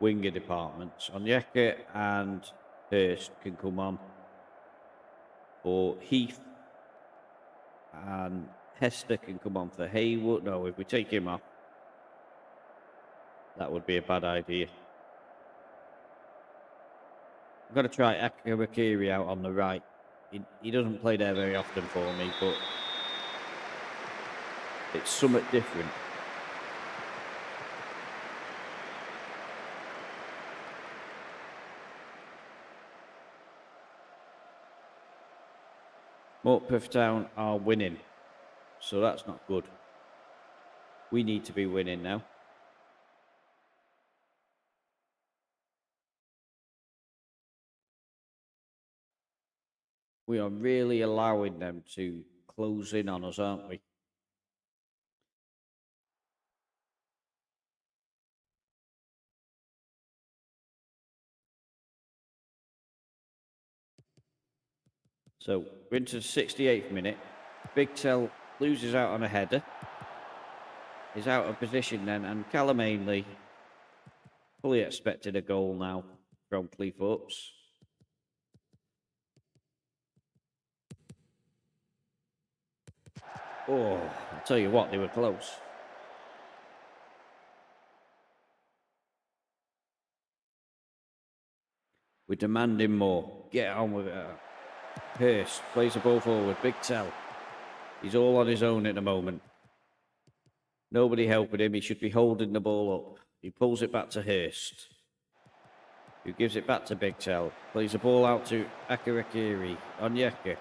winger departments. Onyeka and Hurst can come on. Or Heath and Hester can come on for Haywood. No, if we take him off, that would be a bad idea. I'm going to try Akarakiri out on the right. He doesn't play there very often for me, but it's somewhat different. Morpeth Town are winning, so that's not good. We need to be winning now. We are really allowing them to close in on us, aren't we? So we're into the 68th minute. Big Tell loses out on a header. He's out of position then, and Callum Ainley fully expected a goal now from Cleethorpes. Oh, I'll tell you what, they were close. We're demanding more. Get on with it. Hurst plays the ball forward. Big Tell. He's all on his own at the moment. Nobody helping him. He should be holding the ball up. He pulls it back to Hurst, who gives it back to Big Tell. Plays the ball out to Akarakiri. Onyeka.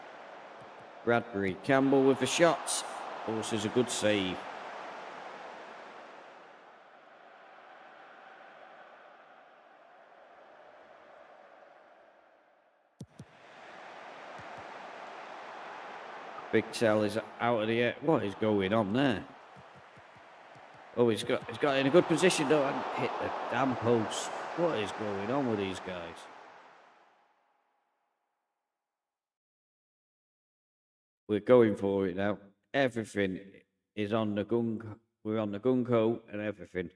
Bradbury. Campbell with the shots. Forces a good save. Big Tell is out of the air. What is going on there? Oh, he's got in a good position though and hit the damn post. What is going on with these guys? We're going for it now. Everything is on the gung. We're on the gung ho and everything.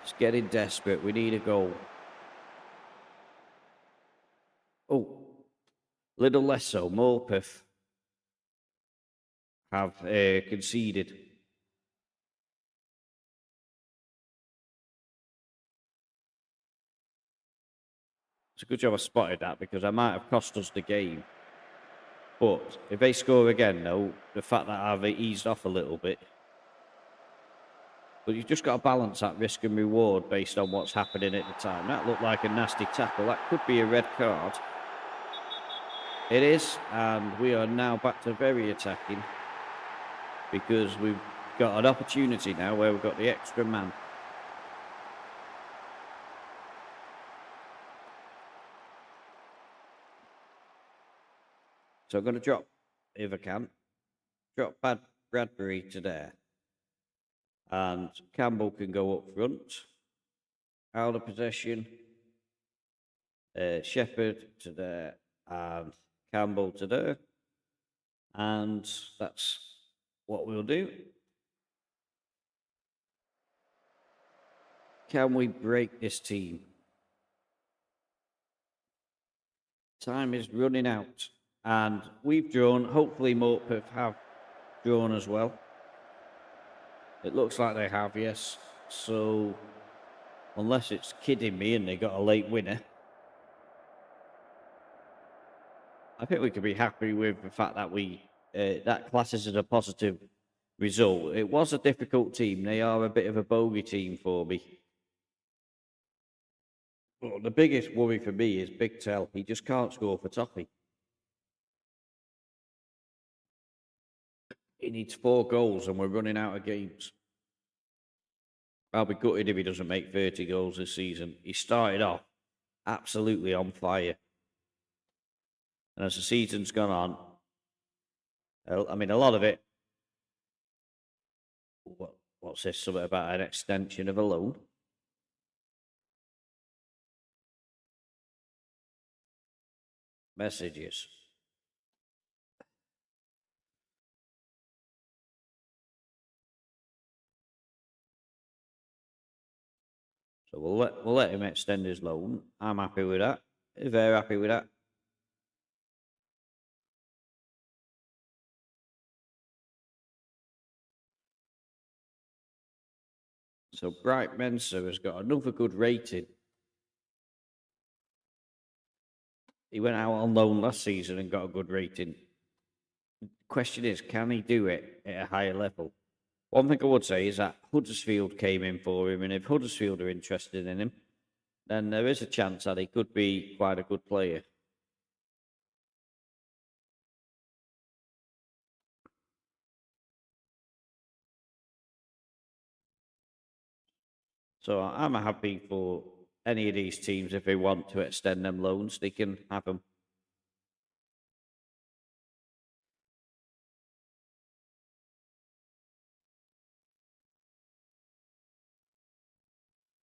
It's getting desperate. We need a goal. Oh, little less so. Morpeth have conceded. It's a good job I spotted that because I might have cost us the game. But if they score again, though, the fact that I've eased off a little bit. But you've just got to balance that risk and reward based on what's happening at the time. That looked like a nasty tackle. That could be a red card. It is, and we are now back to very attacking because we've got an opportunity now where we've got the extra man. So I'm going to drop, if I can, drop Bradbury to there. And Campbell can go up front. Out of possession. Shepherd to there. And Campbell to there. And that's what we'll do. Can we break this team? Time is running out. And we've drawn. Hopefully Morpeth have drawn as well. It looks like they have, yes. So, unless it's kidding me and they got a late winner, I think we could be happy with the fact that we that classes as a positive result. It was a difficult team. They are a bit of a bogey team for me. But the biggest worry for me is Big Tell. He just can't score for Toffee. He needs 4 goals and we're running out of games. I'll be gutted if he doesn't make 30 goals this season. He started off absolutely on fire. And as the season's gone on, I mean, a lot of it. What's this? Something about an extension of a loan? Messages. So we'll let him extend his loan. I'm happy with that. Very happy with that. So Bright Mensa has got another good rating. He went out on loan last season and got a good rating. Question is, can he do it at a higher level? One thing I would say is that Huddersfield came in for him, and if Huddersfield are interested in him, then there is a chance that he could be quite a good player. So I'm happy for any of these teams, if they want to extend them loans, they can have them.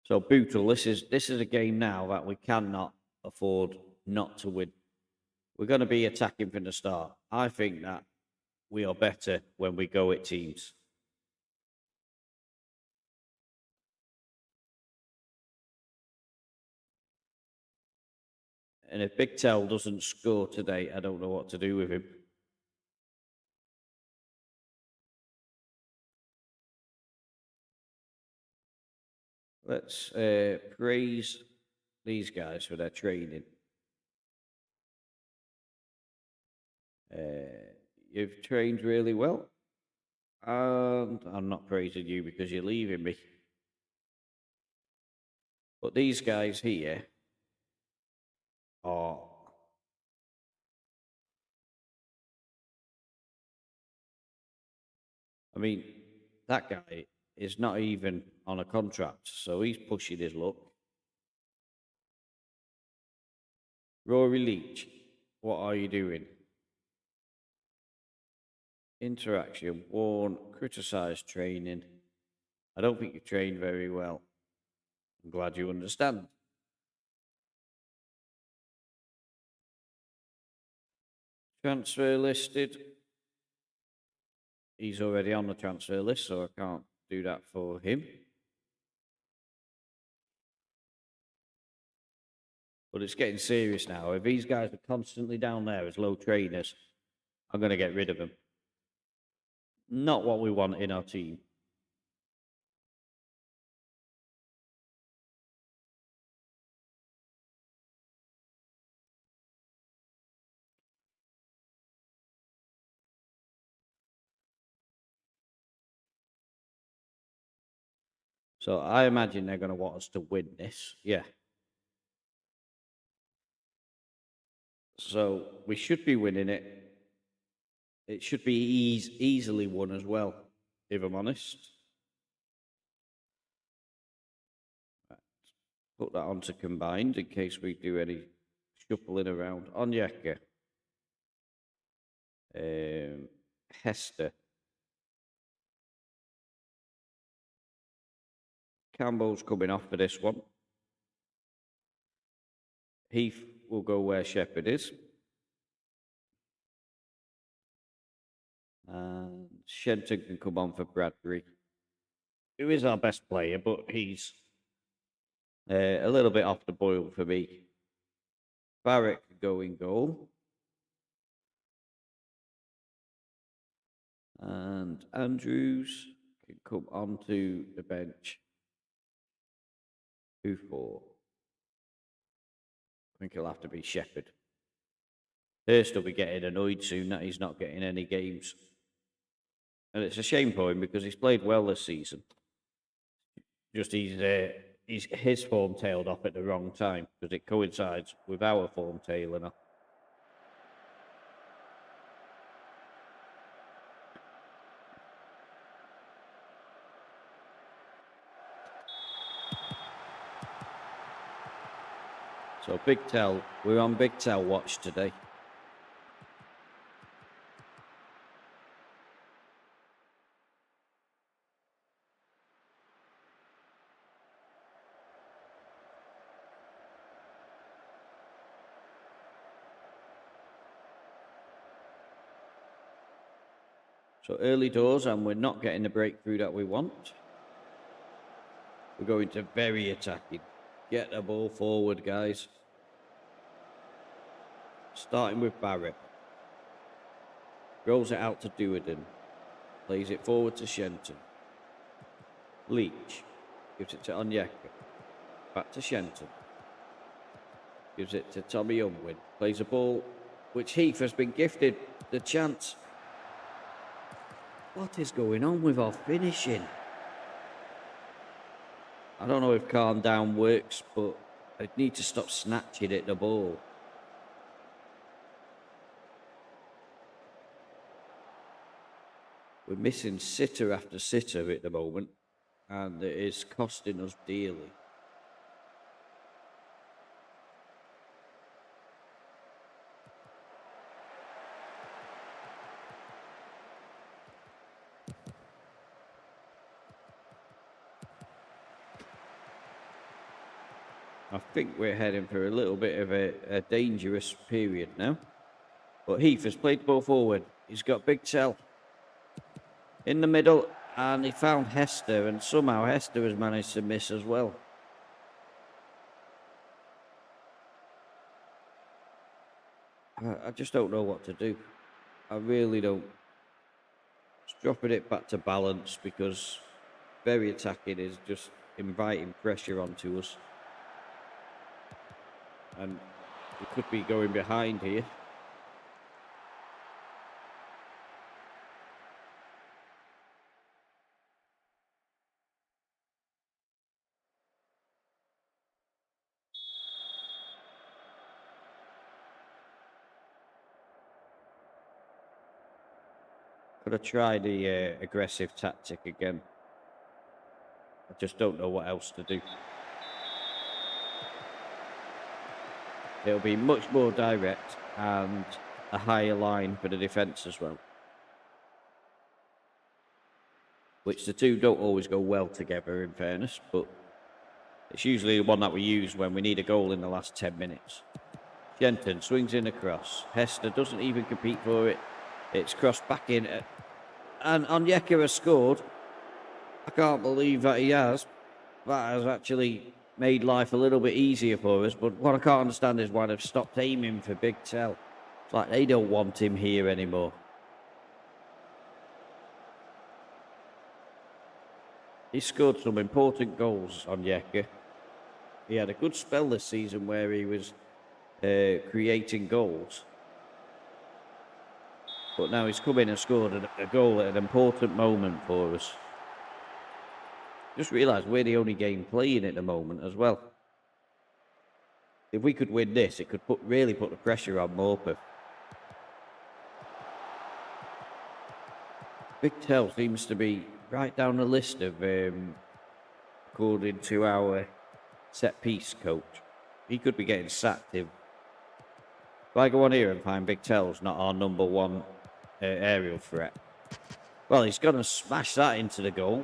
So Bootle, this is a game now that we cannot afford not to win. We're going to be attacking from the start. I think that we are better when we go at teams. And if Big Tell doesn't score today, I don't know what to do with him. Let's praise these guys for their training. You've trained really well. And I'm not praising you because you're leaving me. But these guys here are... I mean, that guy is not even on a contract, so he's pushing his luck. Rory Leach, what are you doing? Interaction, warn, criticise training. I don't think you trained very well. I'm glad you understand. Transfer listed. He's already on the transfer list, so I can't do that for him. But it's getting serious now. If these guys are constantly down there as low trainers, I'm going to get rid of them. Not what we want in our team. So I imagine they're going to want us to win this. Yeah. So we should be winning it. It should be easily won as well, if I'm honest. Right. Put that onto combined in case we do any shuffling around. Onyeka. Hester. Campbell's coming off for this one. Heath will go where Shepherd is. And Shenton can come on for Bradbury, who is our best player, but he's a little bit off the boil for me. Barrett can go in goal. And Andrews can come onto the bench. Who for? I think he'll have to be Shepherd. Hurst will be getting annoyed soon that he's not getting any games. And it's a shame for him because he's played well this season. Just his form tailed off at the wrong time because it coincides with our form tailing off. So Big Tell, we're on Big Tell watch today. So early doors, and we're not getting the breakthrough that we want. We're going to very attacking. Get the ball forward, guys. Starting with Barrett. Rolls it out to Duerden. Plays it forward to Shenton. Leach. Gives it to Onyeka. Back to Shenton. Gives it to Tommy Unwin. Plays a ball which Heath has been gifted the chance. What is going on with our finishing? I don't know if calm down works, but I need to stop snatching at the ball. We're missing sitter after sitter at the moment, and it is costing us dearly. I think we're heading for a little bit of a dangerous period now. But Heath has played the ball forward. He's got Big Tell in the middle, and he found Hester, and somehow Hester has managed to miss as well. I just don't know what to do. I really don't. Just dropping it back to balance because very attacking is just inviting pressure onto us. And we could be going behind here. Could I try the aggressive tactic again? I just don't know what else to do. It'll be much more direct and a higher line for the defence as well. Which the two don't always go well together, in fairness, but it's usually the one that we use when we need a goal in the last 10 minutes. Shenton swings in across. Hester doesn't even compete for it. It's crossed back in. And Onyeka has scored. I can't believe that he has. That has actually made life a little bit easier for us. But what I can't understand is why they've stopped aiming for Big Tell. It's like they don't want him here anymore. He scored some important goals, Onyeka. He had a good spell this season where he was creating goals. But now he's come in and scored a goal at an important moment for us. Just realised we're the only game playing at the moment as well. If we could win this, it could really put the pressure on Morpeth. Big Tell seems to be right down the list of, according to our set-piece coach. He could be getting sacked if I go on here and find Big Tell's not our number one aerial threat. Well, he's going to smash that into the goal.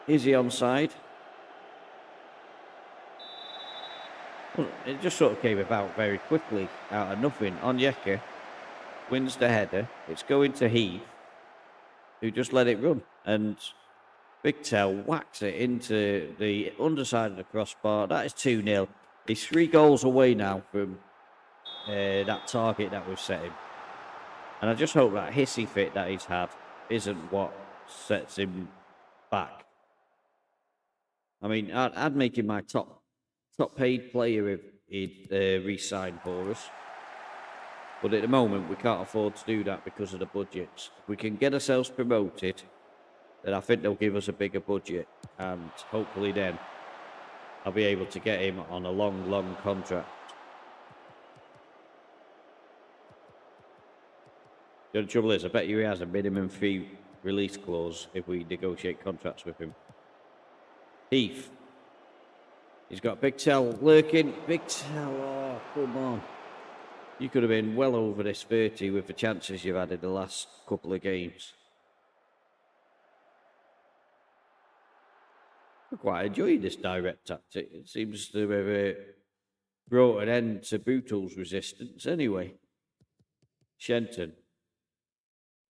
Is he onside? Well, it just sort of came about very quickly out of nothing. Onyeka wins the header. It's going to Heath, who just let it run. And Big Tell whacks it into the underside of the crossbar. That is 2-0. He's 3 goals away now from that target that we've set him. And I just hope that hissy fit that he's had isn't what sets him back. I mean, I'd make him my top paid player if he'd re-signed for us. But at the moment, we can't afford to do that because of the budgets. If we can get ourselves promoted, then I think they'll give us a bigger budget. And hopefully then, I'll be able to get him on a long, long contract. The only trouble is, I bet you he has a minimum fee release clause if we negotiate contracts with him. Heath. He's got Big Tell lurking. Big Tell, oh, come on. You could have been well over this 30 with the chances you've had in the last couple of games. I quite enjoyed this direct tactic. It seems to have brought an end to Bootle's resistance anyway. Shenton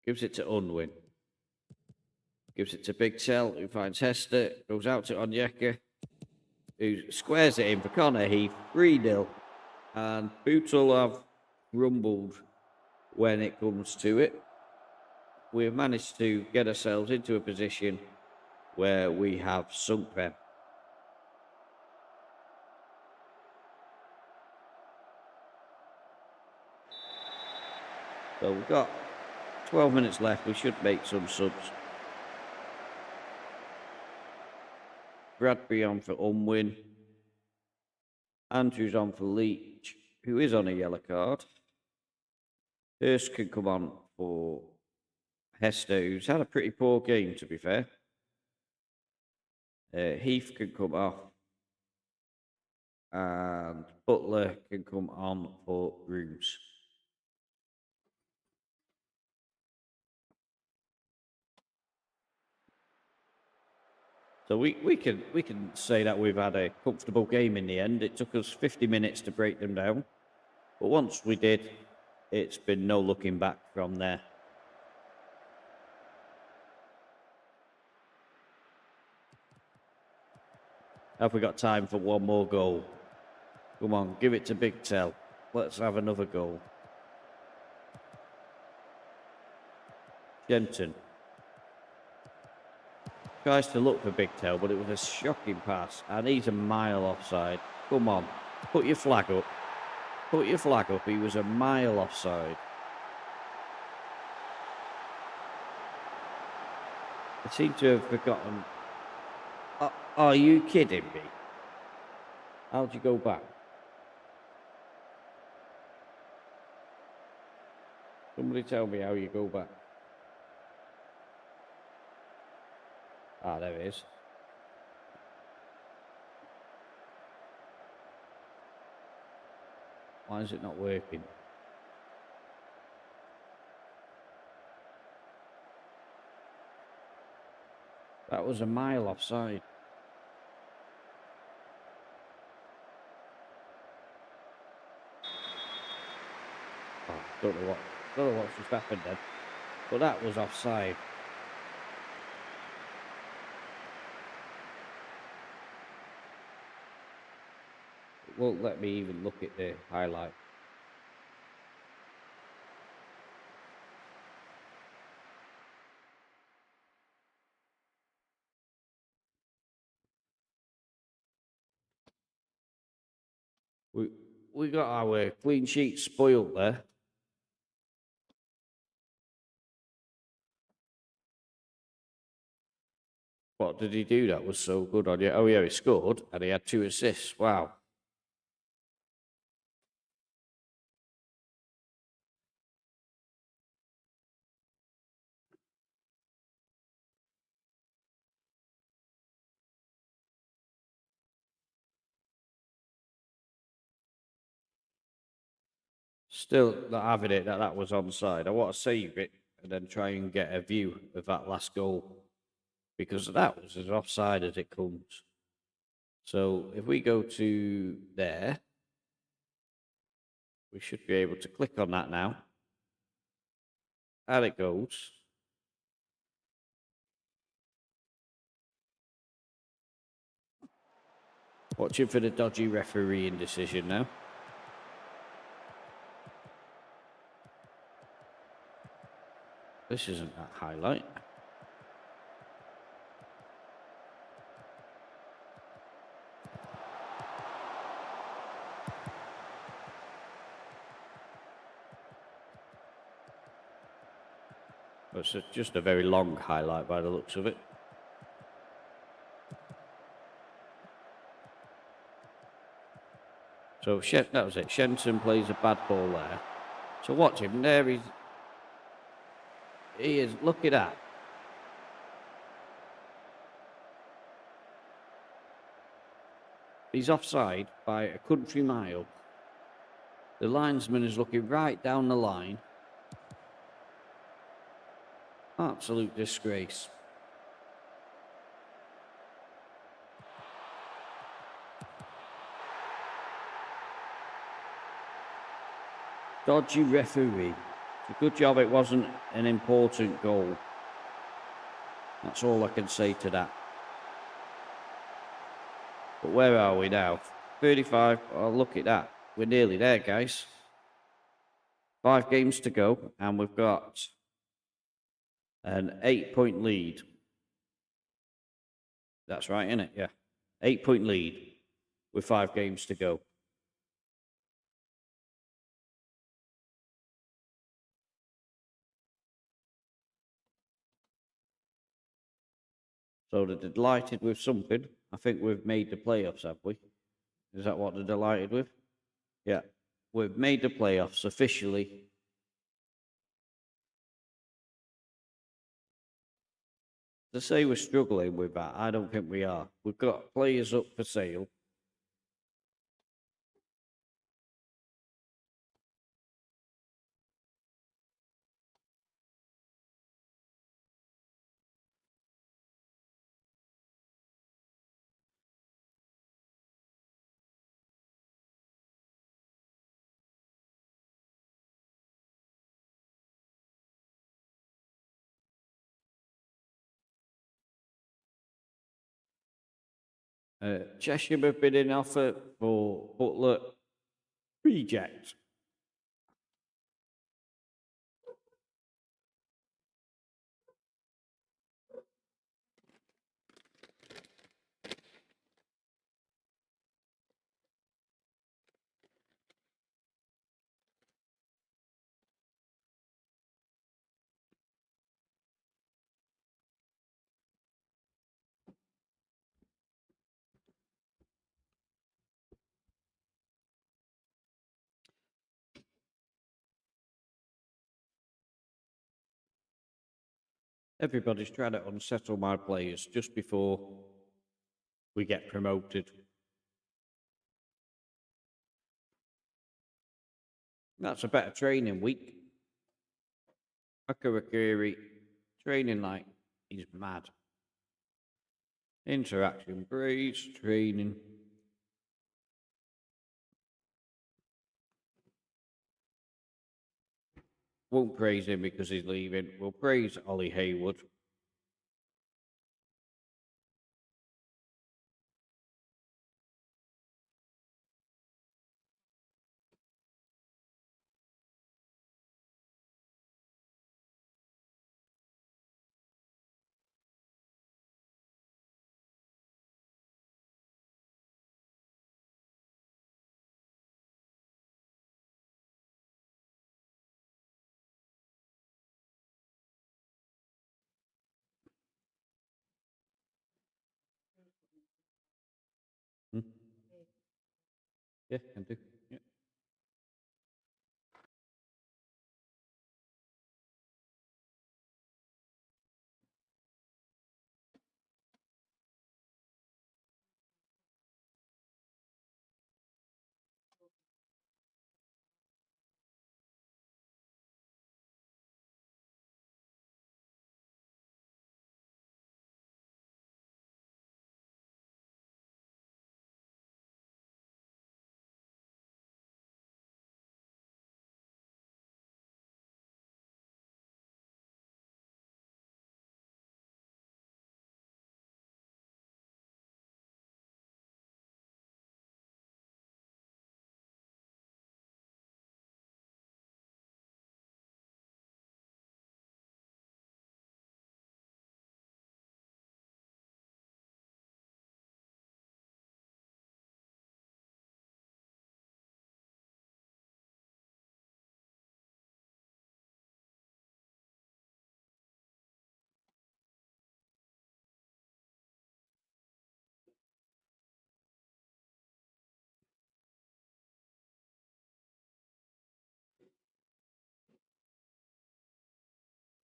gives it to Unwin. Gives it to Big Tell, who finds Hester. Goes out to Onyeka, who squares it in for Connor Heath. 3-0. And Bootle have rumbled when it comes to it. We have managed to get ourselves into a position where we have sunk them. So we've got 12 minutes left. We should make some subs. Bradbury on for Unwin. Andrews on for Leach, who is on a yellow card. Hurst can come on for Hester, who's had a pretty poor game, to be fair. Heath can come off. And Butler can come on for Rooms. So we can say that we've had a comfortable game in the end. It took us 50 minutes to break them down. But once we did, it's been no looking back from there. Have we got time for one more goal? Come on, give it to Big Tell. Let's have another goal. Jenton tries to look for Big Tell, but it was a shocking pass, and he's a mile offside. Come on, put your flag up. Put your flag up. He was a mile offside. I seem to have forgotten. Are you kidding me? How'd you go back? Somebody tell me how you go back. Ah, there it is. Why is it not working? That was a mile offside. Oh, don't know what's just happened then. But that was offside. It won't let me even look at the highlight. We got our clean sheet spoiled there. What did he do that was so good on you? Oh yeah, he scored and he had 2 assists. Wow. Still not having it that was onside. I want to save it and then try and get a view of that last goal because that was as offside as it comes. So if we go to there, we should be able to click on that now. And it goes. Watching for the dodgy refereeing decision now. This isn't that highlight. It's just a very long highlight by the looks of it. So that was it. Shenton plays a bad ball there. So watch him. There he is. Look at that. He's offside by a country mile. The linesman is looking right down the line. Absolute disgrace. Dodgy referee. It's a good job it wasn't an important goal. That's all I can say to that. But where are we now? 35. Oh, look at that. We're nearly there, guys. 5 games to go, and we've got an 8-point lead. That's right, isn't it? Yeah. 8-point lead with 5 games to go. So they're delighted with something. I think we've made the playoffs, have we? Is that what they're delighted with? Yeah. We've made the playoffs officially. To say we're struggling with that, I don't think we are. We've got players up for sale. Cheshire have been in offer for Butler. Reject. Everybody's trying to unsettle my players just before we get promoted. That's a better training week. Akarakiri training like he's mad. Interaction, praise, training. Won't praise him because he's leaving. We'll praise Ollie Haywood. Hmm? Yeah, can do. Yeah.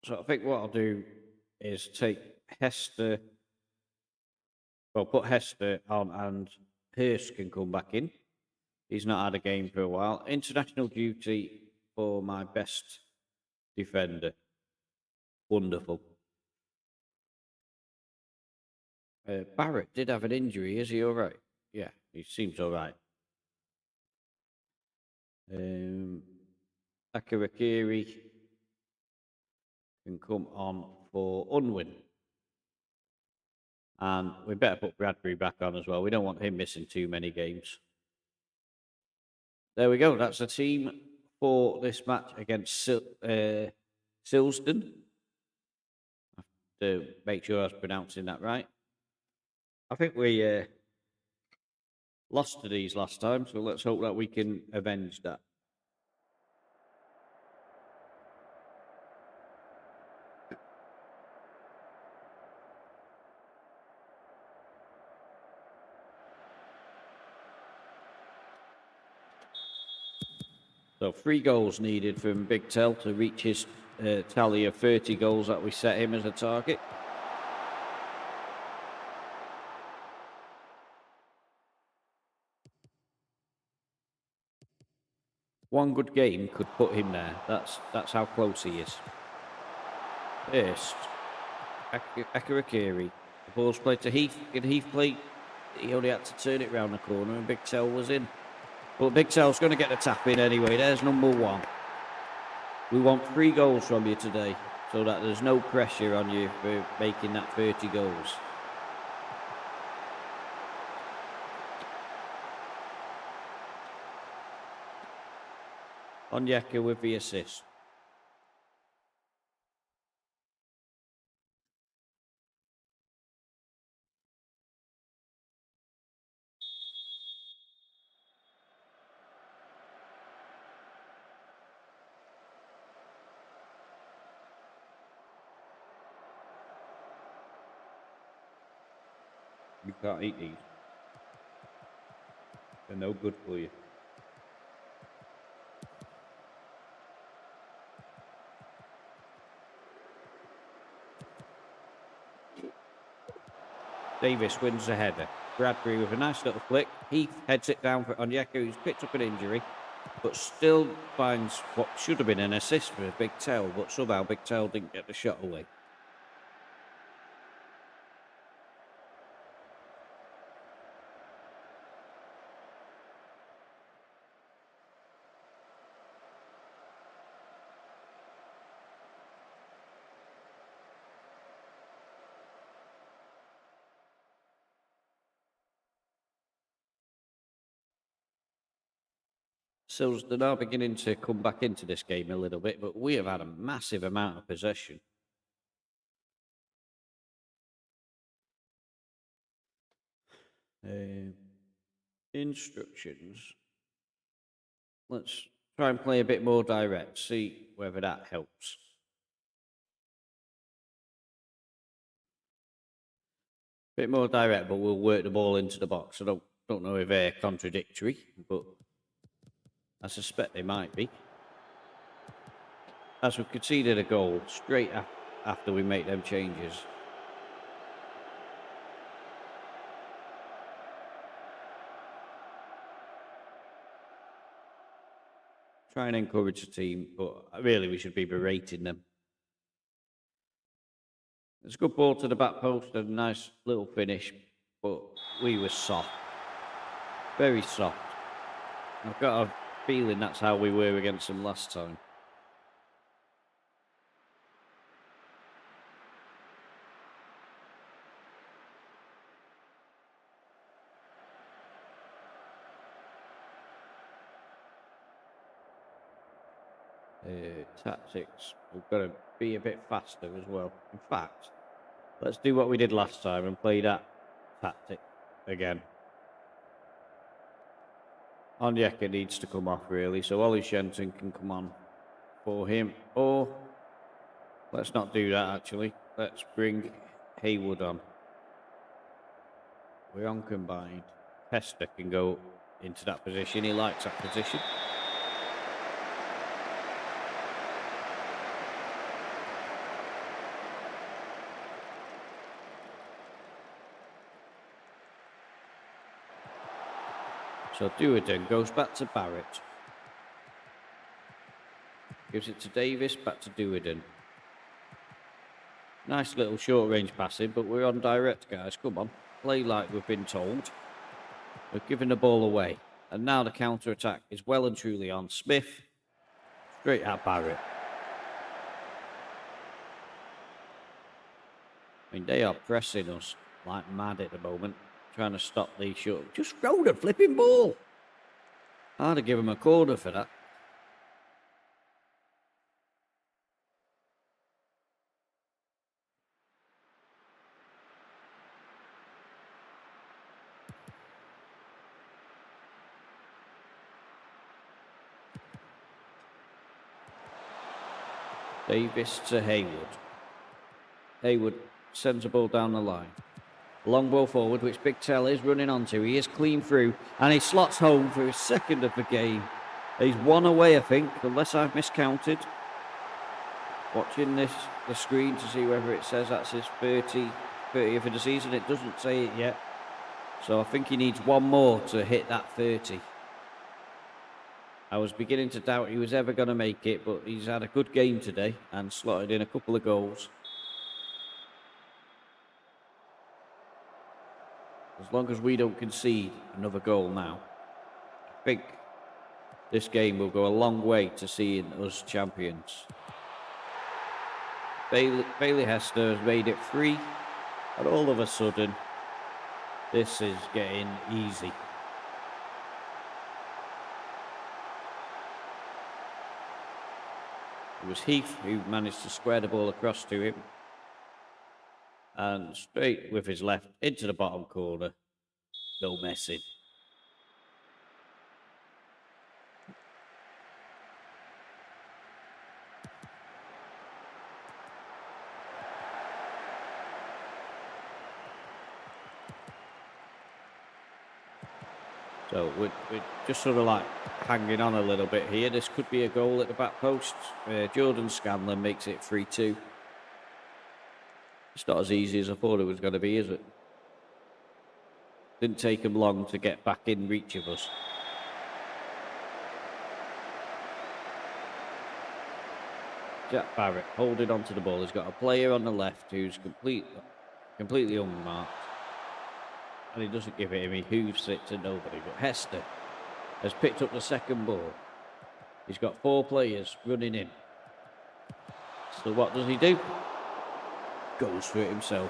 So I think what I'll do is take Hester, well, put Hester on and Hurst can come back in. He's not had a game for a while. International duty for my best defender. Wonderful. Barrett did have an injury. Is he all right? Yeah, he seems all right. Akarakiri can come on for Unwin. And we better put Bradbury back on as well. We don't want him missing too many games. There we go. That's the team for this match against Silsden. I have to make sure I was pronouncing that right. I think we lost to these last time, so let's hope that we can avenge that. So 3 goals needed from Big Tell to reach his tally of 30 goals that we set him as a target. One good game could put him there. That's how close he is. First, Akarakiri. The ball's played to Heath. And Heath played. He only had to turn it round the corner and Big Tell was in. But Big Tell's going to get the tap in anyway. There's number 1. We want 3 goals from you today so that there's no pressure on you for making that 30 goals. Onyeka with the assist. You can't eat these. They're no good for you. Davis wins the header. Bradbury with a nice little flick. Heath heads it down for Onyeka, who's picked up an injury, but still finds what should have been an assist for Big Tell, but somehow Big Tell didn't get the shot away. So they're now beginning to come back into this game a little bit, but we have had a massive amount of possession. Instructions. Let's try and play a bit more direct, see whether that helps. Bit more direct, but we'll work the ball into the box. I don't know if they're contradictory, but I suspect they might be. As we conceded a goal straight after we make them changes. Try and encourage the team, but really we should be berating them. It's a good ball to the back post and a nice little finish, but we were soft. Very soft. I've got a feeling that's how we were against them last time. Tactics. We've got to be a bit faster as well. In fact, let's do what we did last time and play that tactic again. Onyeka needs to come off really, so Ollie Shenton can come on for him. Or let's not do that actually. Let's bring Haywood on. We're on combined. Hester can go into that position. He likes that position. So Duerden goes back to Barrett. Gives it to Davis, back to Duerden. Nice little short-range passing, but we're on direct, guys. Come on. Play like we've been told. We're giving the ball away. And now the counter-attack is well and truly on. Smith, straight at Barrett. I mean, they are pressing us like mad at the moment, trying to stop the short. Just throw the flipping ball. I'd have given him a corner for that. Davis to Hayward. Hayward sends the ball down the line. Long ball forward, which Big Tell is running onto. He is clean through, and he slots home for his second of the game. He's one away, I think, unless I've miscounted. Watching the screen to see whether it says that's his 30th of the season. It doesn't say it yet. So I think he needs one more to hit that 30. I was beginning to doubt he was ever going to make it, but he's had a good game today and slotted in a couple of goals. As long as we don't concede another goal now, I think this game will go a long way to seeing us champions. Bailey Hester has made it 3, and all of a sudden, this is getting easy. It was Heath who managed to square the ball across to him. And straight with his left into the bottom corner. No messing. So we're just sort of like hanging on a little bit here. This could be a goal at the back post. Jordan Scanlon makes it 3-2. It's not as easy as I thought it was going to be, is it? Didn't take him long to get back in reach of us. Jack Barrett holding onto the ball. He's got a player on the left who's completely unmarked. And he doesn't give it him. He hooves it to nobody. But Hester has picked up the second ball. He's got 4 players running in. So what does he do? Goes for it himself.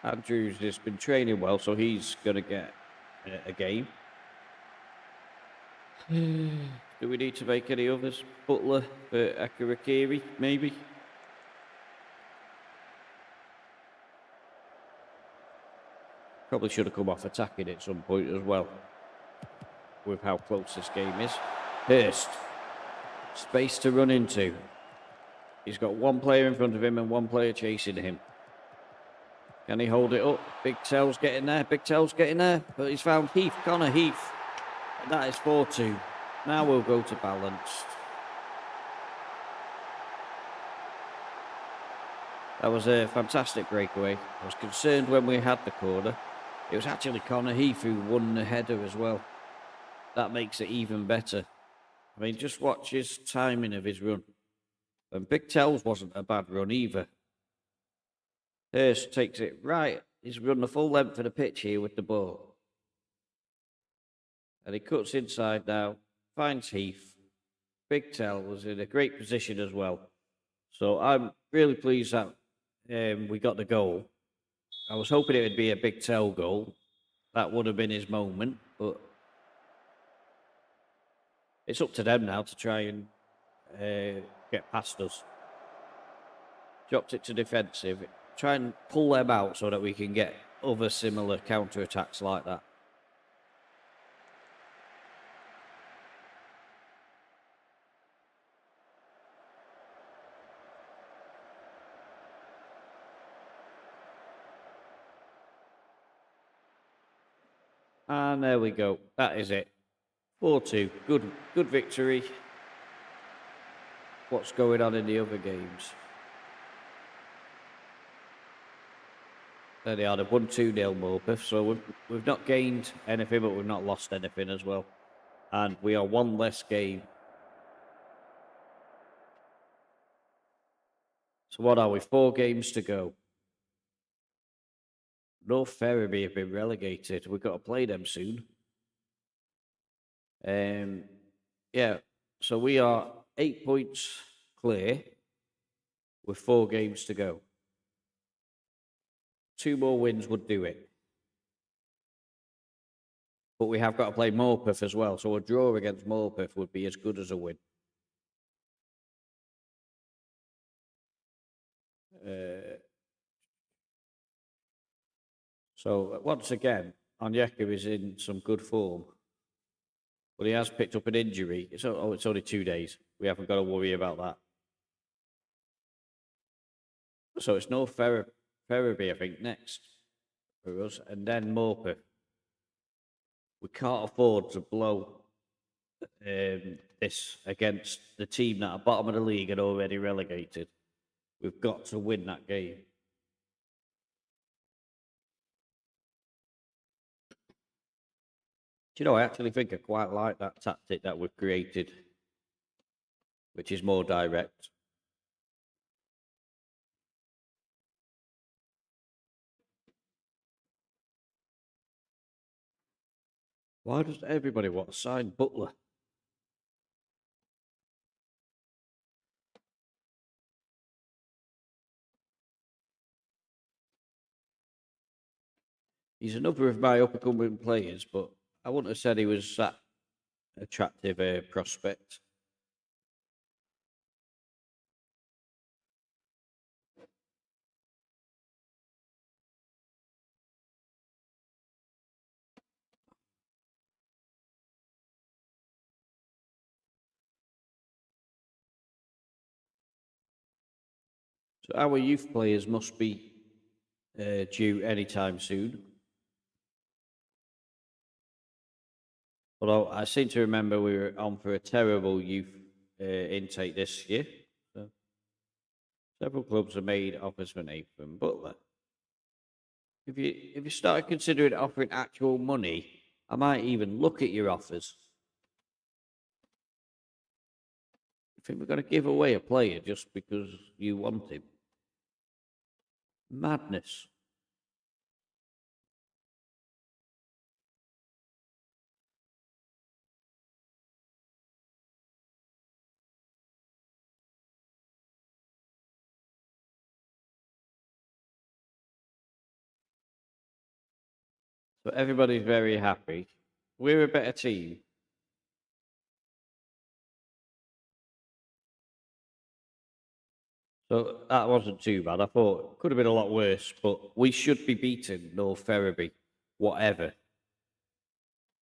Andrews has been training well, so he's going to get a game. Do we need to make any others? Butler for Akarakiri, maybe? Probably should have come off attacking at some point as well, with how close this game is. Hurst. Space to run into. He's got 1 player in front of him and 1 player chasing him. Can he hold it up? Big Tell's getting there. Big Tell's getting there. But he's found Heath. Connor Heath. And that is 4-2. Now we'll go to balanced. That was a fantastic breakaway. I was concerned when we had the corner. It was actually Connor Heath who won the header as well. That makes it even better. I mean, just watch his timing of his run. And Big Tell's wasn't a bad run either. Hurst takes it right. He's run the full length of the pitch here with the ball. And he cuts inside now. Finds Heath. Big Tell was in a great position as well. So I'm really pleased that we got the goal. I was hoping it would be a Big Tell goal. That would have been his moment. But it's up to them now to try and get past us. Dropped it to defensive. Try and pull them out so that we can get other similar counter-attacks like that. And there we go. That is it. 4-2. Good victory. What's going on in the other games? There they are. They've won 2-0 Morpeth. So we've not gained anything, but we've not lost anything as well. And we are one less game. So what are we? 4 games to go. North Ferriby have been relegated. We've got to play them soon. Yeah. So we are 8 points clear with 4 games to go. 2 more wins would do it. But we have got to play Morpeth as well. So a draw against Morpeth would be as good as a win. So once again, Onyeka is in some good form. But he has picked up an injury. It's only 2 days. We haven't got to worry about that. So it's North Ferriby, I think, next for us. And then Morpeth. We can't afford to blow this against the team that are bottom of the league and already relegated. We've got to win that game. Do you know, I actually think I quite like that tactic that we've created, which is more direct. Why does everybody want to sign Butler? He's another of my up-and-coming players, but I wouldn't have said he was that attractive prospect. So our youth players must be due anytime soon. Although I seem to remember we were on for a terrible youth intake this year. So several clubs have made offers for Nathan Butler. If you start considering offering actual money, I might even look at your offers. I think we're going to give away a player just because you want him. Madness. So everybody's very happy. We're a better team. So that wasn't too bad. I thought it could have been a lot worse, but we should be beating North Ferriby, whatever.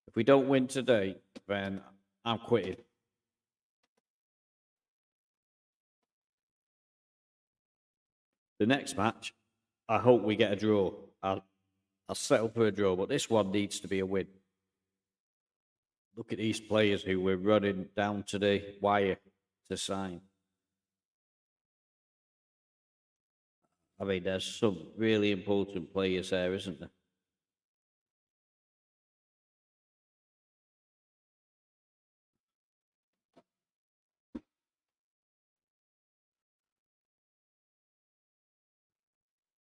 If we don't win today, then I'm quitting. The next match, I hope we get a draw. I'll settle for a draw, but this one needs to be a win. Look at these players who we're running down to the wire to sign. I mean, there's some really important players there, isn't there?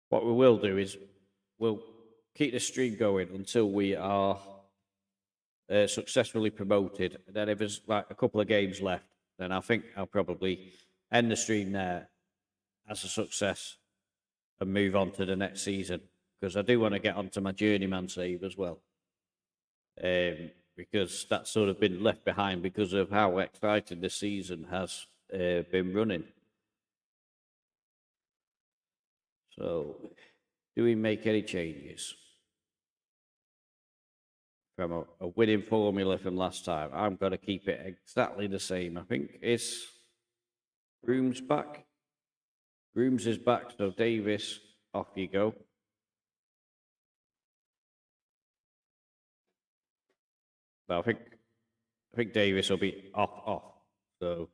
What we will do is we'll keep the stream going until we are successfully promoted. Then if there's like a couple of games left, then I think I'll probably end the stream there as a success and move on to the next season, because I do want to get onto my journeyman save as well, because that's sort of been left behind because of how exciting the season has been running. So, do we make any changes from a winning formula from last time? I'm going to keep it exactly the same. I think it's Grooms back. Grooms is back, so Davis, off you go. But I think I think Davis will be off. So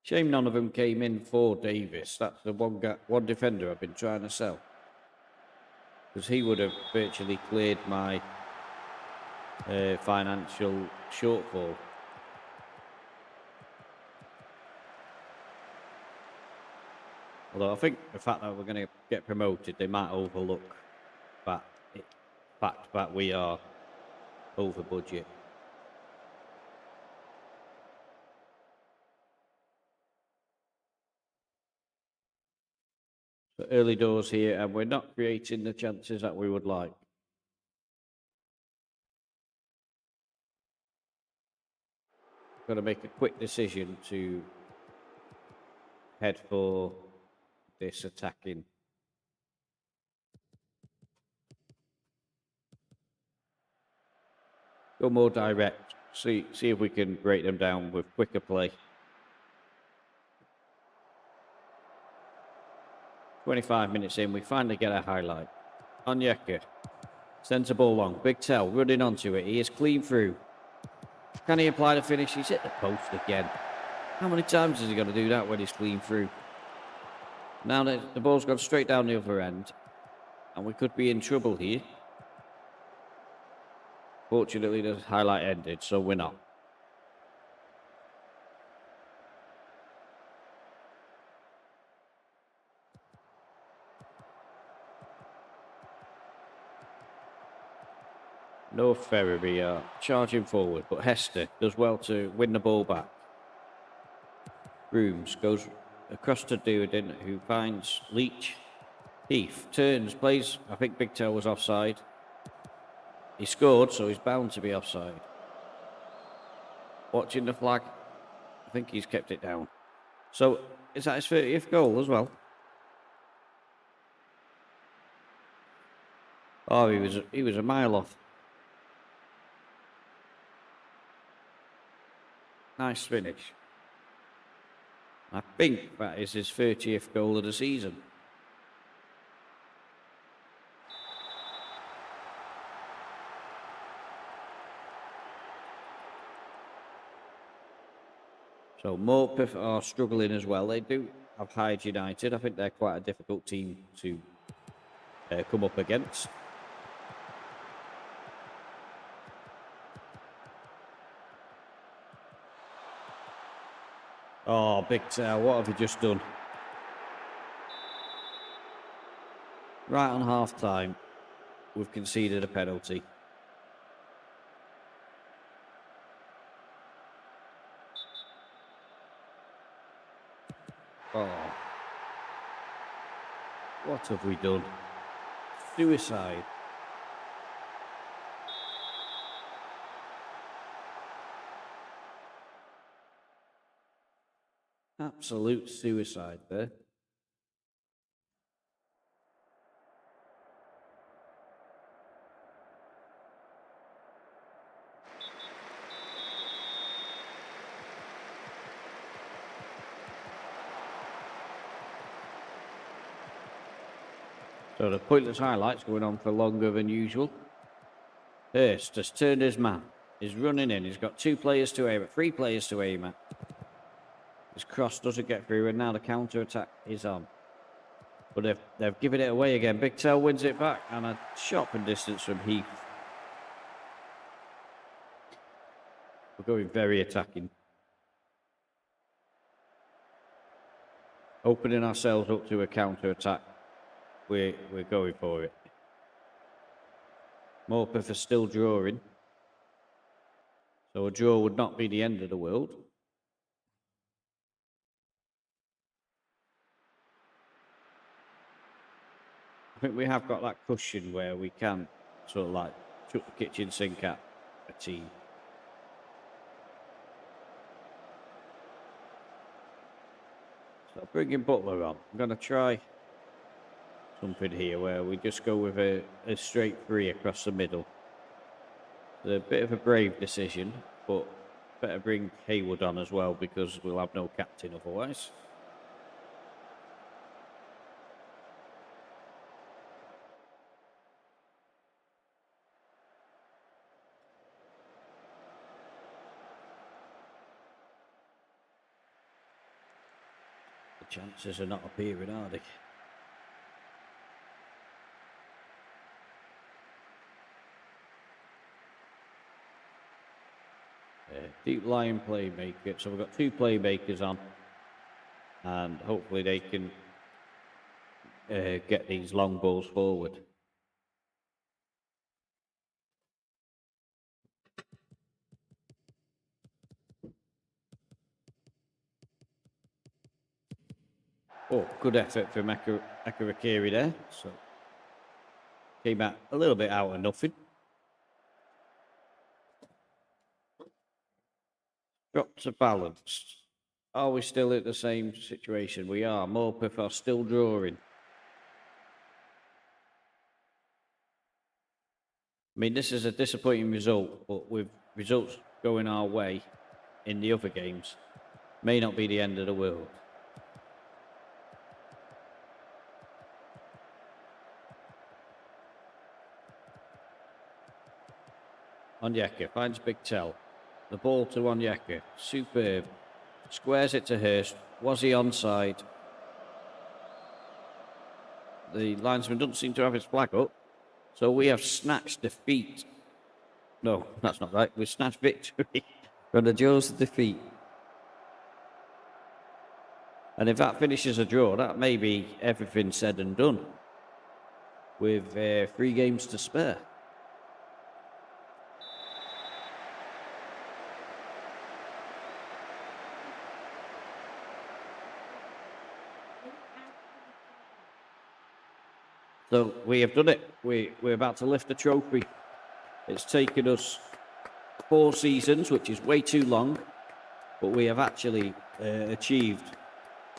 shame none of them came in for Davis. That's the one defender I've been trying to sell, because he would have virtually cleared my financial shortfall. Although I think the fact that we're going to get promoted, they might overlook that fact that we are over budget. So early doors here, and we're not creating the chances that we would like. Got to make a quick decision to head for this attacking. Go more direct. See if we can break them down with quicker play. 25 minutes in, we finally get a highlight. Onyeka sends the ball long. Big Tell running onto it. He is clean through. Can he apply the finish? He's hit the post again. How many times is he going to do that when he's clean through? Now the ball's gone straight down the other end, and we could be in trouble here. Fortunately, the highlight ended, so we're not. No Ferry charging forward, but Hester does well to win the ball back. Brooms goes across to Duodin, who finds Leach. Heath turns, plays. I think Big Toe was offside. He scored, so he's bound to be offside. Watching the flag. I think he's kept it down. So, is that his 30th goal as well? Oh, he was a mile off. Nice finish. I think that is his 30th goal of the season. So Morpeth are struggling as well. They do have Hyde United. I think they're quite a difficult team to come up against. Oh, Big Tail, what have you just done? Right on half-time, we've conceded a penalty. Oh. What have we done? Suicide. Absolute suicide there. So the pointless highlights going on for longer than usual. Hurst has turned his man. He's running in. He's got 2 players to aim at, 3 players to aim at. His cross doesn't get through, and now the counter-attack is on. But they've given it away again. Big Tail wins it back, and a shot from distance from Heath. We're going very attacking. Opening ourselves up to a counter-attack. We're going for it. Morpeth are still drawing. So a draw would not be the end of the world. I think we have got that cushion where we can sort of like chuck the kitchen sink at a team. So bringing Butler on. I'm going to try something here where we just go with a straight 3 across the middle. It's a bit of a brave decision, but better bring Haywood on as well because we'll have no captain otherwise. The chances are not appearing, are they? Deep line playmaker. So we've got 2 playmakers on, and hopefully they can get these long balls forward. Oh, good effort from Akarakiri there. So came out a little bit out of nothing. Drops are balanced. Are we still at the same situation? We are. Morpeth are still drawing. I mean, this is a disappointing result, but with results going our way in the other games, may not be the end of the world. Onyeka finds Big Tell. The ball to Onyeka. Superb. Squares it to Hurst. Was he onside? The linesman doesn't seem to have his flag up. So we have snatched defeat. No, that's not right. We've snatched victory from the jaws of defeat. And if that finishes a draw, that may be everything said and done with 3 games to spare. So we have done it. We're about to lift the trophy. It's taken us 4 seasons, which is way too long, but we have actually achieved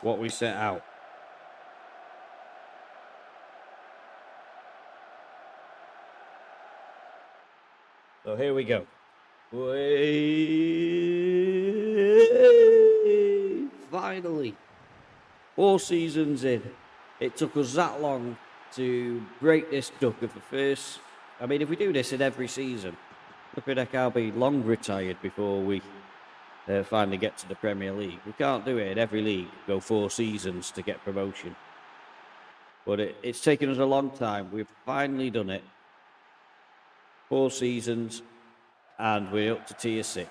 what we set out. So here we go. Finally, 4 seasons in. It took us that long to break this duck of the first. I mean, if we do this in every season, flipping heck, I'll be long retired before we finally get to the Premier League. We can't do it in every league, go 4 seasons to get promotion. But it's taken us a long time. We've finally done it. 4 seasons, and we're up to Tier 6.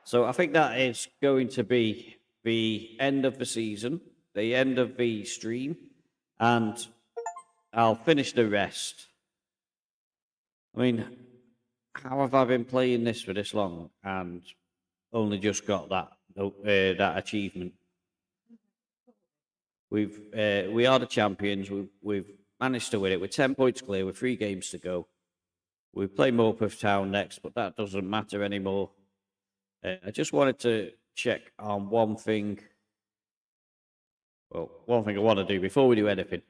So I think that is going to be the end of the season, the end of the stream, and I'll finish the rest. I mean, how have I been playing this for this long and only just got that achievement? We are the champions. We've managed to win it. We're 10 points clear with 3 games to go. We play Morpeth Town next, but that doesn't matter anymore. I just wanted to check on one thing. Well, one thing I want to do before we do anything,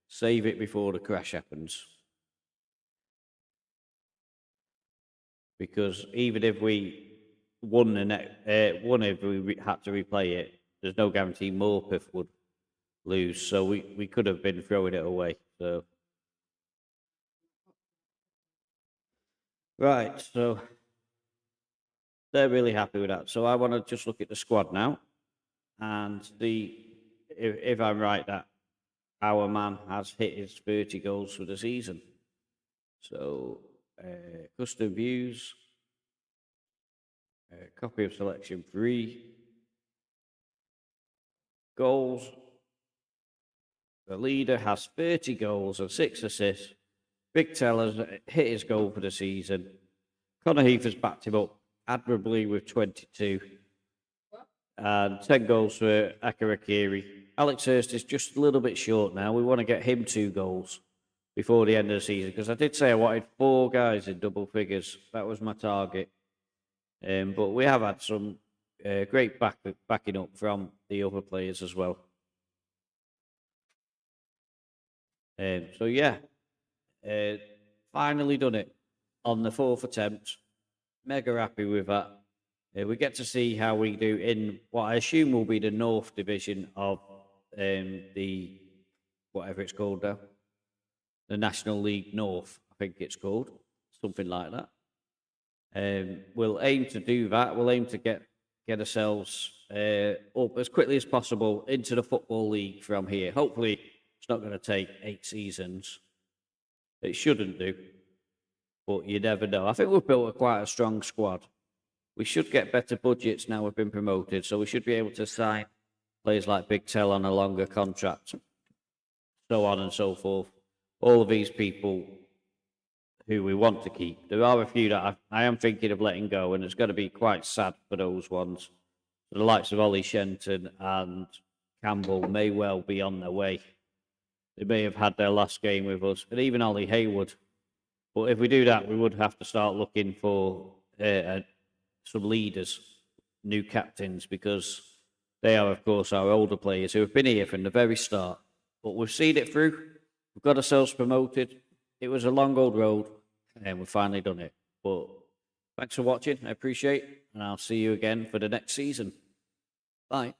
save it before the crash happens. Because even if we won if we had to replay it, there's no guarantee Morpeth would lose. So we could have been throwing it away. So right, so they're really happy with that. So I want to just look at the squad now and see if I'm right that our man has hit his 30 goals for the season. So custom views, copy of selection 3, goals. The leader has 30 goals and 6 assists. Big Teller's hit his goal for the season. Connor Heath has backed him up admirably with 22. And 10 goals for Akarakiri. Alex Hurst is just a little bit short now. We want to get him 2 goals before the end of the season, because I did say I wanted 4 guys in double figures. That was my target. But we have had some great backing up from the other players as well. So yeah, finally done it on the 4th attempt. Mega happy with that. We get to see how we do in what I assume will be the North Division of the whatever it's called now, the National League North. I think it's called something like that. We'll aim to do that. We'll aim to get ourselves up as quickly as possible into the Football League from here. Hopefully, it's not going to take 8 seasons. It shouldn't do, but you never know. I think we've built quite a strong squad. We should get better budgets now we've been promoted, so we should be able to sign players like Big Tell on a longer contract, so on and so forth. All of these people who we want to keep. There are a few that I am thinking of letting go, and it's going to be quite sad for those ones. The likes of Ollie Shenton and Campbell may well be on their way. They may have had their last game with us, and even Ollie Haywood. But if we do that, we would have to start looking for some leaders, new captains, because they are, of course, our older players who have been here from the very start. But we've seen it through. We've got ourselves promoted. It was a long old road, and we've finally done it. But thanks for watching. I appreciate it, and I'll see you again for the next season. Bye.